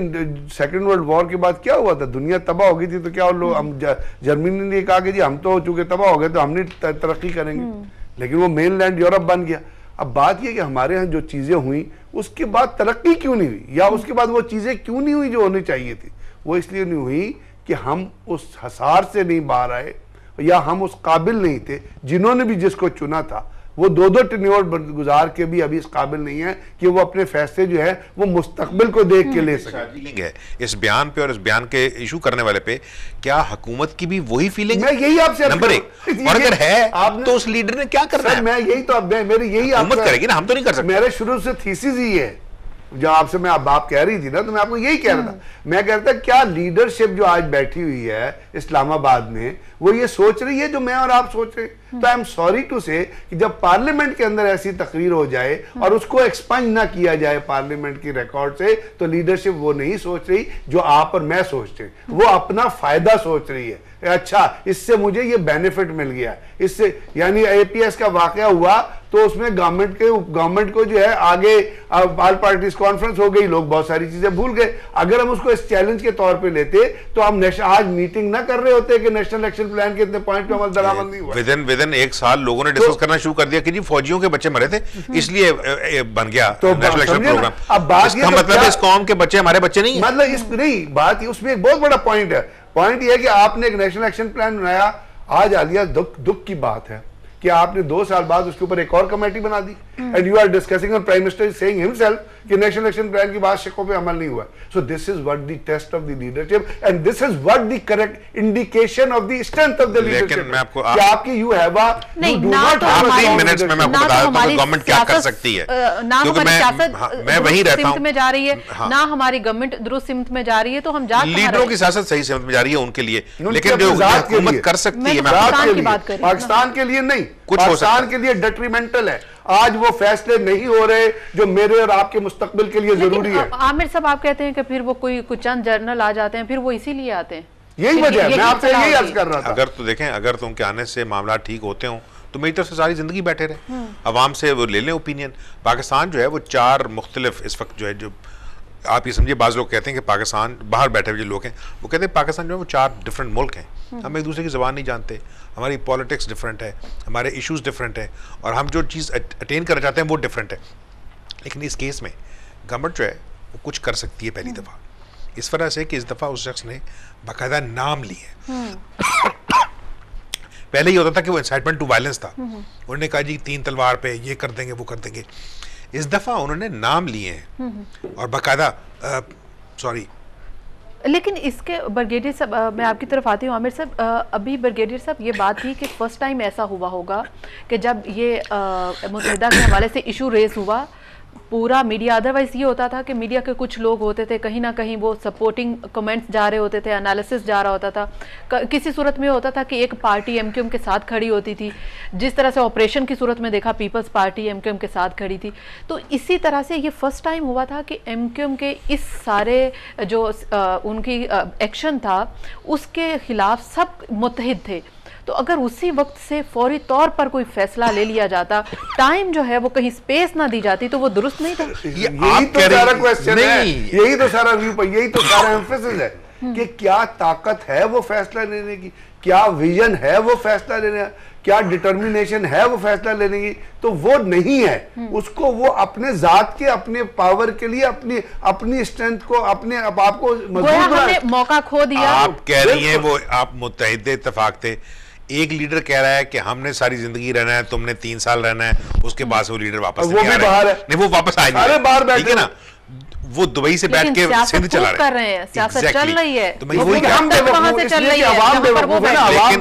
सेकेंड वर्ल्ड वॉर के बाद क्या हुआ था, दुनिया तबाह हो गई थी, तो क्या लोग हम जर्मनी ने कहा कि जी हम तो हो चुके तबाह हो गए तो हम नहीं तरक्की करेंगे, लेकिन वो मेन लैंड यूरोप बन गया। अब बात यह कि हमारे यहाँ जो चीज़ें हुई उसके बाद तरक्की क्यों नहीं हुई, या उसके बाद वो चीज़ें क्यों नहीं हुई जो होनी चाहिए थी। वो इसलिए नहीं हुई कि हम उस हसार से नहीं बाहर आए या हम उस काबिल नहीं थे, जिन्होंने भी जिसको चुना था वो 2-2 टेन्योर गुजार के भी अभी इस काबिल नहीं है कि वो अपने फैसले जो है वो मुस्तकबिल को देख के ले सके। फीलिंग है इस बयान पे और इस बयान के इशू करने वाले पे, क्या हुकूमत की भी वही फीलिंग मैं यही आपसे नंबर एक, और अगर है तो उस लीडर ने क्या करना है? मैं यही तो मेरी यही हुकूमत करेगी ना, हम तो नहीं कर सकते। मेरे शुरू से थीसिस ही है, जो आपसे मैं बात कह रही थी ना, तो मैं आपको यही कह रहा था। मैं कहता क्या लीडरशिप जो आज बैठी हुई है इस्लामाबाद में वो ये सोच रही है जो मैं और आप सोच रहे हैं? तो आई एम सॉरी टू से कि जब पार्लियामेंट के अंदर ऐसी तकरीर हो जाए और उसको एक्सपंज ना किया जाए पार्लियामेंट की रिकॉर्ड से, तो लीडरशिप वो नहीं सोच रही जो आप और मैं सोचते हैं, वो अपना फायदा सोच रही है। अच्छा इससे मुझे ये बेनिफिट मिल गया, इससे यानी एपीएस का वाकया हुआ तो उसमें गवर्नमेंट को जो है आगे ऑल पार्टीज कॉन्फ्रेंस हो गई, लोग बहुत सारी चीजें भूल गए। अगर हम उसको इस चैलेंज के तौर पे लेते तो हम आज मीटिंग ना कर रहे होते कि नेशनल एक्शन प्लान के इतने पॉइंट पे अमल दरामद नहीं हुआ। विदिन एक साल लोगों ने डिस्कस करना शुरू कर दिया कि जी फौजियों के बच्चे मरे थे इसलिए बन गया तो नेशनल एक्शन प्रोग्राम। अब बात इसका मतलब है इस कौम के बच्चे हमारे बच्चे नहीं, मतलब इस नहीं बात, उसमें एक बहुत बड़ा पॉइंट है। पॉइंट ये है कि आपने एक नेशनल एक्शन प्लान बनाया, आज आलिया दुख की बात है कि आपने 2 साल बाद उसके ऊपर एक और कमेटी बना दी and you are discussing and prime minister is saying himself कि नेशनल एक्शन प्लान की बात शिकों पे अमल नहीं हुआ। So this is what the test of the leadership and this is what the correct indication of the strength of the leadership. लेकिन मैं आपको आपकी यू हैव अ नहीं, ना तो 3 मिनट्स में मैं आपको बता देता हूं गवर्नमेंट क्या कर सकती है, ना हमारी सियासत मैं वहीं रहता हूं में जा रही है, ना हमारी गवर्नमेंट दुरुस्त सिमत में जा रही है, तो हम जा लीडरों की सियासत सही सिमत में जा रही है उनके लिए, लेकिन जो हुकूमत कर सकती है पाकिस्तान के लिए नहीं, पाकिस्तान के लिए डेट्रीमेंटल है। आज वो फैसले नहीं हो रहे जो मेरे और आपके मुस्तकबिल के लिए जरूरी है। आमिर साहब आप कहते हैं कि फिर वो कोई कुछ चंद जर्नल आ जाते हैं, फिर वो इसीलिए आते हैं। यही वजह है, मैं आपसे यही अर्ज कर रहा था। अगर तो देखें, अगर तो उनके आने से मामला ठीक होते हों तो मेरी तरफ से सारी जिंदगी बैठे रहे, अवाम से वो ले लें ओपिनियन। पाकिस्तान जो है वो 4 मुख्तलिफ इस वक्त जो है, जो आप ये समझिए, बाज़ लोग कहते हैं कि पाकिस्तान, बाहर बैठे हुए जो लोग हैं वो कहते हैं पाकिस्तान जो है वो 4 डिफरेंट मुल्क हैं, हम एक दूसरे की ज़बान नहीं जानते, हमारी पॉलिटिक्स डिफरेंट है, हमारे इश्यूज़ डिफरेंट हैं, और हम जो चीज़ अटेन करना चाहते हैं वो डिफरेंट है। लेकिन इस केस में गवर्नमेंट जो है वो कुछ कर सकती है पहली दफ़ा, इस वजह से कि इस दफ़ा उस शख्स ने बाकायदा नाम लिए। पहले ये होता था कि वो इंसाइटमेंट टू वायलेंस था, उन्होंने कहा जी 3 तलवार पे ये कर देंगे वो कर देंगे। इस दफ़ा उन्होंने नाम लिए हैं और बाकायदा सॉरी। लेकिन इसके ब्रिगेडियर साहब, मैं आपकी तरफ आती हूँ आमिर साहब, अभी ब्रिगेडियर साहब ये बात थी कि फर्स्ट टाइम ऐसा हुआ होगा कि जब ये मुत्तहिदा के हवाले से इशू रेज हुआ, पूरा मीडिया, अदरवाइज ये होता था कि मीडिया के कुछ लोग होते थे कहीं ना कहीं वो सपोर्टिंग कमेंट्स जा रहे होते थे, एनालिसिस जा रहा होता था, किसी सूरत में होता था कि एक पार्टी एमक्यूएम के साथ खड़ी होती थी, जिस तरह से ऑपरेशन की सूरत में देखा पीपल्स पार्टी एमक्यूएम के साथ खड़ी थी। तो इसी तरह से ये फर्स्ट टाइम हुआ था कि एमक्यूएम के इस सारे जो उनकी एक्शन था उसके खिलाफ सब मुत्तहिद थे। तो अगर उसी वक्त से फौरी तौर पर कोई फैसला ले लिया जाता, टाइम जो है वो कहीं स्पेस ना दी जाती, तो वो दुरुस्त नहीं था। यही तो सारा क्वेश्चन है, यही तो सारा व्यू पर, यही तो सारा एम्फेसिस है कि क्या ताकत है वो फैसला लेने की, क्या विजन है वो फैसला लेने का, क्या डिटर्मिनेशन है वो फैसला लेने की। तो वो नहीं है, उसको वो अपने जात के, अपने पावर के लिए, अपनी स्ट्रेंथ को, अपने आप को मजबूत मौका खो दिया। आप कह रही हैं वो आप मुत्तहिद इत्तेफाक थे, एक लीडर कह रहा है कि हमने सारी जिंदगी रहना है, तुमने 3 साल रहना है, उसके बाद से वो लीडर वापस वो भी बाहर है, नहीं वो वापस आए नहीं, बाहर बैठे, ठीक है ना, वो दुबई से बैठ के सिंध चला रहे हैं, सियासत चल रही है, तो वहां से चल रही है,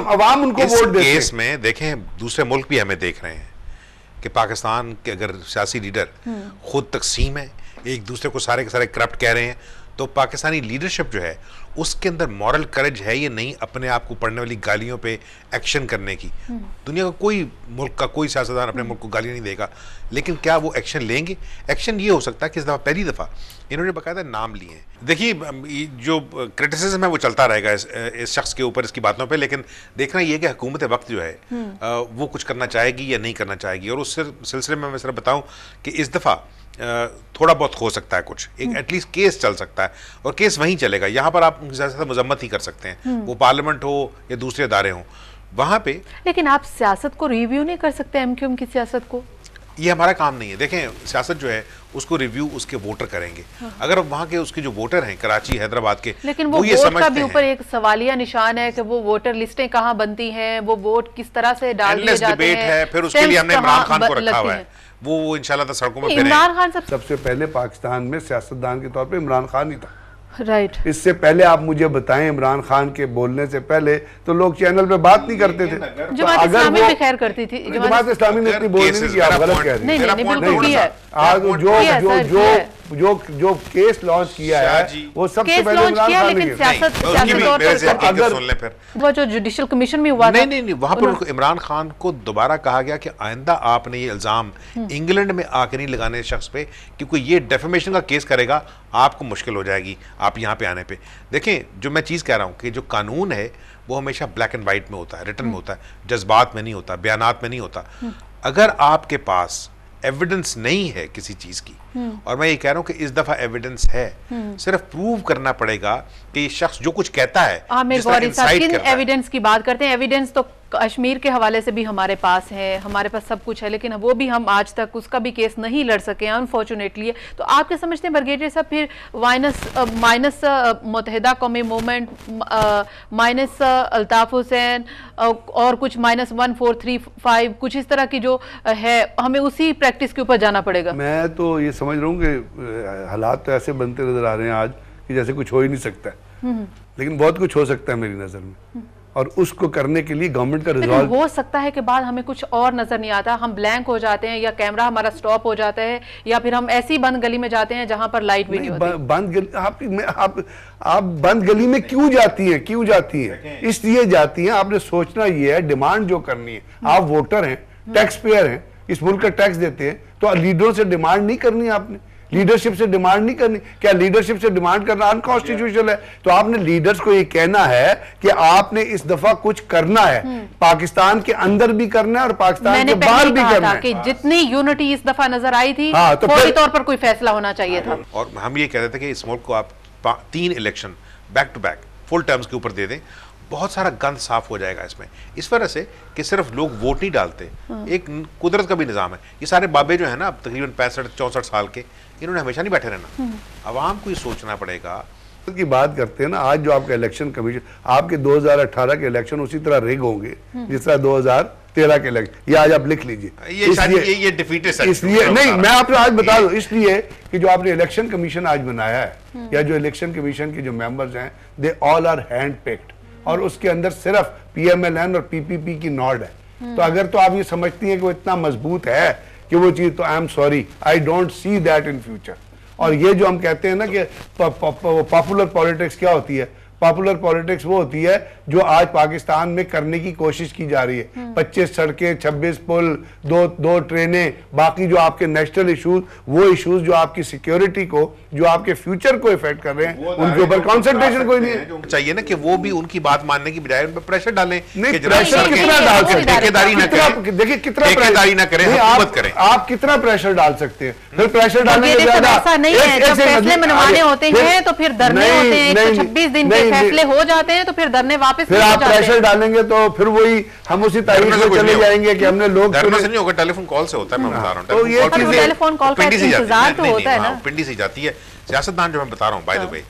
अवाम उनको वोट देते हैं। केस में देखें दूसरे मुल्क भी हमें देख रहे हैं कि पाकिस्तान के अगर सियासी लीडर खुद तकसीम है, एक दूसरे को सारे के सारे करप्ट कह रहे हैं, तो पाकिस्तानी लीडरशिप जो है उसके अंदर मॉरल करेज है ये नहीं अपने आप को पड़ने वाली गालियों पे एक्शन करने की। दुनिया का कोई मुल्क का कोई सियासतदान अपने मुल्क को गाली नहीं देगा, लेकिन क्या वो एक्शन लेंगे? एक्शन ये हो सकता है कि इस दफ़ा पहली दफ़ा इन्होंने बाकायदा नाम लिए हैं। देखिए जो क्रिटिसिज्म है वो चलता रहेगा इस शख्स के ऊपर, इसकी बातों पे, लेकिन देखना ये कि हुकूमत वक्त जो है वो कुछ करना चाहेगी या नहीं करना चाहेगी। और उस सिलसिले में मैं सिर्फ बताऊँ कि इस दफ़ा थोड़ा बहुत हो सकता है कुछ, एक एटलीस्ट केस चल सकता है, और केस वहीं चलेगा। यहाँ पर आप ज़्यादा मजम्मत ही कर सकते हैं, वो पार्लियामेंट हो या दूसरे अदारे हों वहाँ पे। लेकिन आप सियासत को रिव्यू नहीं कर सकते, एमक्यूएम की सियासत को, ये हमारा काम नहीं है। देखें सियासत जो है उसको रिव्यू उसके वोटर करेंगे। अगर वहाँ के उसके जो वोटर हैं कराची हैदराबाद के, लेकिन वो ये वोट का भी ऊपर एक सवालिया निशान है कि वो वोटर लिस्टें कहाँ बनती हैं, वो वोट किस तरह से डाल दिए जाते हैं। फिर उसके लिए हमने इमरान खान को रखा हुआ है, वो इंशाल्लाह सड़कों में इमरान खान सबसे पहले पाकिस्तान में सियासतदान के तौर पे इमरान खान ही था, राइट। इससे पहले आप मुझे बताएं, इमरान खान के बोलने से पहले तो लोग चैनल पे बात नहीं करते थे। जमात इस्लामी भी खैर करती थी, जमात इस्लामी ने इतनी बोलनी नहीं की, आप गलत कह रही हैं। नहीं बिल्कुल किया है। आज जो केस लॉन्च किया है वो सबसे पहले इमरान खान ने किया। वो जो जुडिशियल कमीशन में हुआ, नहीं वहां पर इमरान खान को दोबारा कहा गया कि आइंदा आपने ये इल्जाम इंग्लैंड में आके नहीं लगाने शख्स पे, क्योंकि ये डेफेमेशन का केस करेगा, आपको मुश्किल हो जाएगी आप यहाँ पे आने पे। देखें जो मैं चीज़ कह रहा हूँ कि जो कानून है वो हमेशा ब्लैक एंड वाइट में होता है, रिटन में होता है, जज्बात में नहीं होता, बयानात में नहीं होता। अगर आपके पास एविडेंस नहीं है किसी चीज की, और मैं ये कह रहा हूँ कि इस दफा एविडेंस है, सिर्फ प्रूव करना पड़ेगा कि ये शख्स जो कुछ कहता है, किन एविडेंस की बात करते हैं? एविडेंस तो कश्मीर के हवाले से भी हमारे पास है, हमारे पास सब कुछ है, लेकिन वो भी हम आज तक उसका भी केस नहीं लड़ सके अनफॉर्चुनेटली। तो आप क्या समझते हैं ब्रिगेडियर साहब, फिर माइनस मुत्तहिदा कौमी मूवमेंट, माइनस अल्ताफ हुसैन और कुछ -1435 कुछ इस तरह की जो है, हमें उसी प्रैक्टिस के ऊपर जाना पड़ेगा? मैं तो ये समझ रहा हूँ कि हालात तो ऐसे बनते नजर आ रहे हैं आज कि जैसे कुछ हो ही नहीं सकता, लेकिन बहुत कुछ हो सकता है मेरी नजर में, और उसको करने के लिए गवर्नमेंट का रिजॉल्व हो सकता है कि बाद हमें कुछ और नजर नहीं आता, हम ब्लैंक हो जाते हैं, या कैमरा हमारा स्टॉप हो जाता है, या फिर हम ऐसी बंद गली में जाते हैं जहां पर लाइट भी नहीं होती। बंद गली आप बंद गली में क्यों जाती हैं? इसलिए जाती हैं, आपने सोचना ये है, डिमांड जो करनी है, आप वोटर हैं, टैक्स पेयर हैं, इस मुल्क का टैक्स देते हैं, तो लीडरों से डिमांड नहीं करनी आपने लीडरशिप से डिमांड नहीं करनी? क्या लीडरशिप से डिमांड करना अनकॉन्स्टिट्यूशनल है? तो आपने लीडर्स को ये कहना है कि आपने इस दफा कुछ करना है, पाकिस्तान के अंदर भी करना है और पाकिस्तान के बाहर भी करना है। कि जितनी यूनिटी इस दफा नजर आई थी, हाँ, तो फौरी तौर पर कोई फैसला होना चाहिए था। और हम ये कहते थे कि इस मुल्क को आप 3 election back to back full terms के ऊपर दे दें, बहुत सारा गंद साफ हो जाएगा इसमें। इस वजह से कि सिर्फ लोग वोट नहीं डालते, एक कुदरत का भी निज़ाम है। ये सारे बाबे जो है ना, अब तकरीबन 65-64 साल के, इन्होंने हमेशा नहीं बैठे रहना। अवाम को ये सोचना पड़ेगा की बात करते हैं ना। आज जो आपका इलेक्शन कमीशन, आपके 2018 के इलेक्शन उसी तरह रिग होंगे जिस तरह 2013 के इलेक्शन। ये आज आप लिख लीजिए। ये डिफीटेड है, इसलिए नहीं, मैं आपको आज बता दूं, इसलिए कि जो आपने इलेक्शन कमीशन आज बनाया है, या जो इलेक्शन कमीशन के जो मेंबर्स हैं, they all are hand picked, और उसके अंदर सिर्फ PMLN और PPP की नॉड है। तो अगर तो आप ये समझती हैं कि वो इतना मजबूत है कि वो चीज, तो I am sorry, I don't see that in future. और ये जो हम कहते हैं ना कि पॉपुलर पॉलिटिक्स क्या होती है, पॉपुलर पॉलिटिक्स वो होती है जो आज पाकिस्तान में करने की कोशिश की जा रही है। 25 सड़कें, 26 पुल, दो ट्रेनें, बाकी जो आपके नेशनल इश्यूज, वो इश्यूज जो आपकी सिक्योरिटी को, जो आपके फ्यूचर को इफेक्ट कर रहे हैं, उनके ऊपर कॉन्सेंट्रेशन कोई नहीं है। चाहिए ना कि वो भी उनकी बात मानने की बजाय उन पर प्रेशर डालें। नहीं, प्रेशर कितना डाल सकते हैं? ठेकेदारी ना करें, देखिए कितना ठेकेदारी ना करें, हुकूमत करें। आप कितना प्रेशर डाल सकते हैं? फिर प्रेशर डालने के बाद ऐसा नहीं है, जब फैसले मनवाने होते हैं तो फिर धरने होते हैं, 126 दिन के फैसले हो जाते हैं तो फिर धरने वापस फिर आप प्रेशर डालेंगे तो फिर वही हम उसी तारीख में चले जाएंगे कि हमने लोग धरने से नहीं होगा, टेलीफोन कॉल से होता है। मैं बता रहा हूँ, तो ये टेलीफोन कॉल का इंतजार तो होता है ना, पिंडी से जाती है। सियासतदान जो मैं बता रहा हूँ, by the way,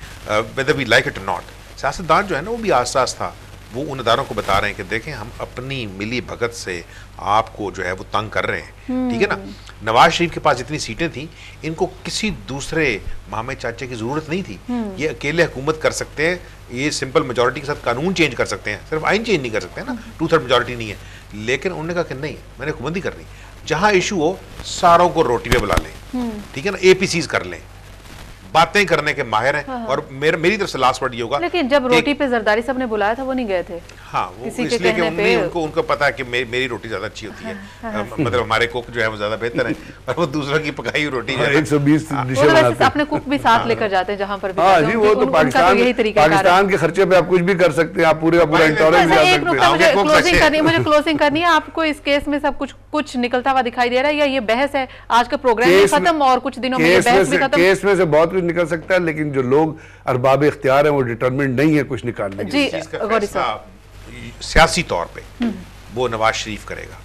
whether we like it और नॉट, सियासतदान जो है ना वो भी आसास था। वो उन अदारों को बता रहे हैं कि देखें हम अपनी मिली भगत से आपको जो है वो तंग कर रहे हैं, ठीक है ना। नवाज शरीफ के पास जितनी सीटें थी, इनको किसी दूसरे मामे चाचे की जरूरत नहीं थी। ये अकेले हुकूमत कर सकते हैं, ये सिंपल मेजोरिटी के साथ कानून चेंज कर सकते हैं, सिर्फ आइन चेंज नहीं कर सकते हैं ना, 2/3 मेजोरिटी नहीं है। लेकिन उन्होंने कहा कि नहीं, मैंने हुकूमत ही करनी, जहां इशू हो सारों को रोटी पे बुला लें, ठीक है ना, APCs कर लें, बातें करने के माहिर हैं। और मेरी तरफ से लास्ट वर्ड ये होगा, लेकिन जब रोटी पे जरदारी साहब ने बुलाया था वो नहीं गए थे। हाँ, वो इसलिए कि उनको पता है कि मेरी रोटी ज्यादा अच्छी होती है, मतलब हमारे कुक जो है वो ज्यादा बेहतर है, और वो दूसरों की पकाई हुई रोटी 120 अपने कुक भी साथ लेकर जाते हैं जहाँ पर भी। हाँ जी, वो तो पाकिस्तान के खर्चे पे आप कुछ भी कर सकते हैं, आप पूरा इंश्योरेंस ले सकते हैं। मुझे क्लोजिंग करनी है। आपको इस केस में सब कुछ निकलता हुआ दिखाई दे रहा है, या ये बहस है आज का प्रोग्राम भी खत्म और कुछ दिनों में बहस भी खत्म? केस में से बहुत कुछ निकल सकता है, लेकिन जो लोग अरबाब इख्तियार हैं वो डिटरमिन्ड नहीं है कुछ निकालने जी। सियासी तौर पे वो नवाज शरीफ करेगा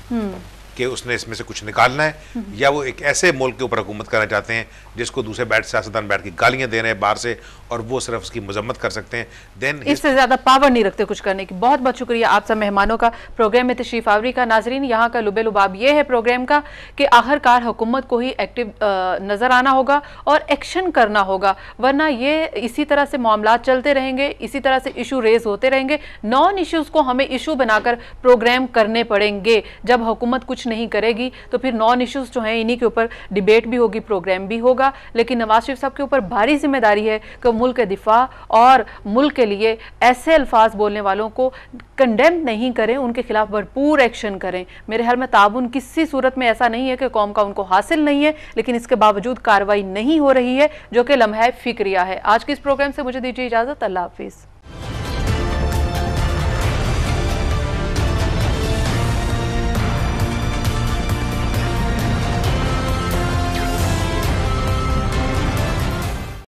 कि उसने इसमें से कुछ निकालना है, या वो एक ऐसे मुल्क के ऊपर हुकूमत करना चाहते हैं जिसको दूसरे सियासतदान बैठ के गालियां दे रहे हैं बाहर से, और वो सिर्फ उसकी मजम्मत कर सकते हैं। देन इससे ज्यादा पावर नहीं रखते कुछ करने की। बहुत बहुत शुक्रिया आप सब मेहमानों का, प्रोग्राम में तशरीफ आवरी का। नाजरीन, यहाँ का लुबे लुबाब ये है प्रोग्राम का कि आखिरकार हुकूमत को ही एक्टिव नजर आना होगा और एक्शन करना होगा, वरना ये इसी तरह से मामला चलते रहेंगे, इसी तरह से इशू रेज होते रहेंगे। नॉन इश्यूज को हमें इशू बनाकर प्रोग्राम करने पड़ेंगे। जब हुकूमत कुछ नहीं करेगी तो फिर नॉन इश्यूज जो हैं इन्हीं के ऊपर डिबेट भी होगी, प्रोग्राम भी होगा। लेकिन नवाज शरीफ साहब के ऊपर भारी जिम्मेदारी है कि मुल्क के दिफा और मुल्क के लिए ऐसे अल्फाज बोलने वालों को कंडेम नहीं करें, उनके खिलाफ भरपूर एक्शन करें। मेरे ख्याल में ताबुन किसी सूरत में ऐसा नहीं है कि कौम का उनको हासिल नहीं है, लेकिन इसके बावजूद कार्रवाई नहीं हो रही है, जो कि लम्हा फिक्रिया है। आज के इस प्रोग्राम से मुझे दीजिए इजाजत। अल्लाह हाफिज।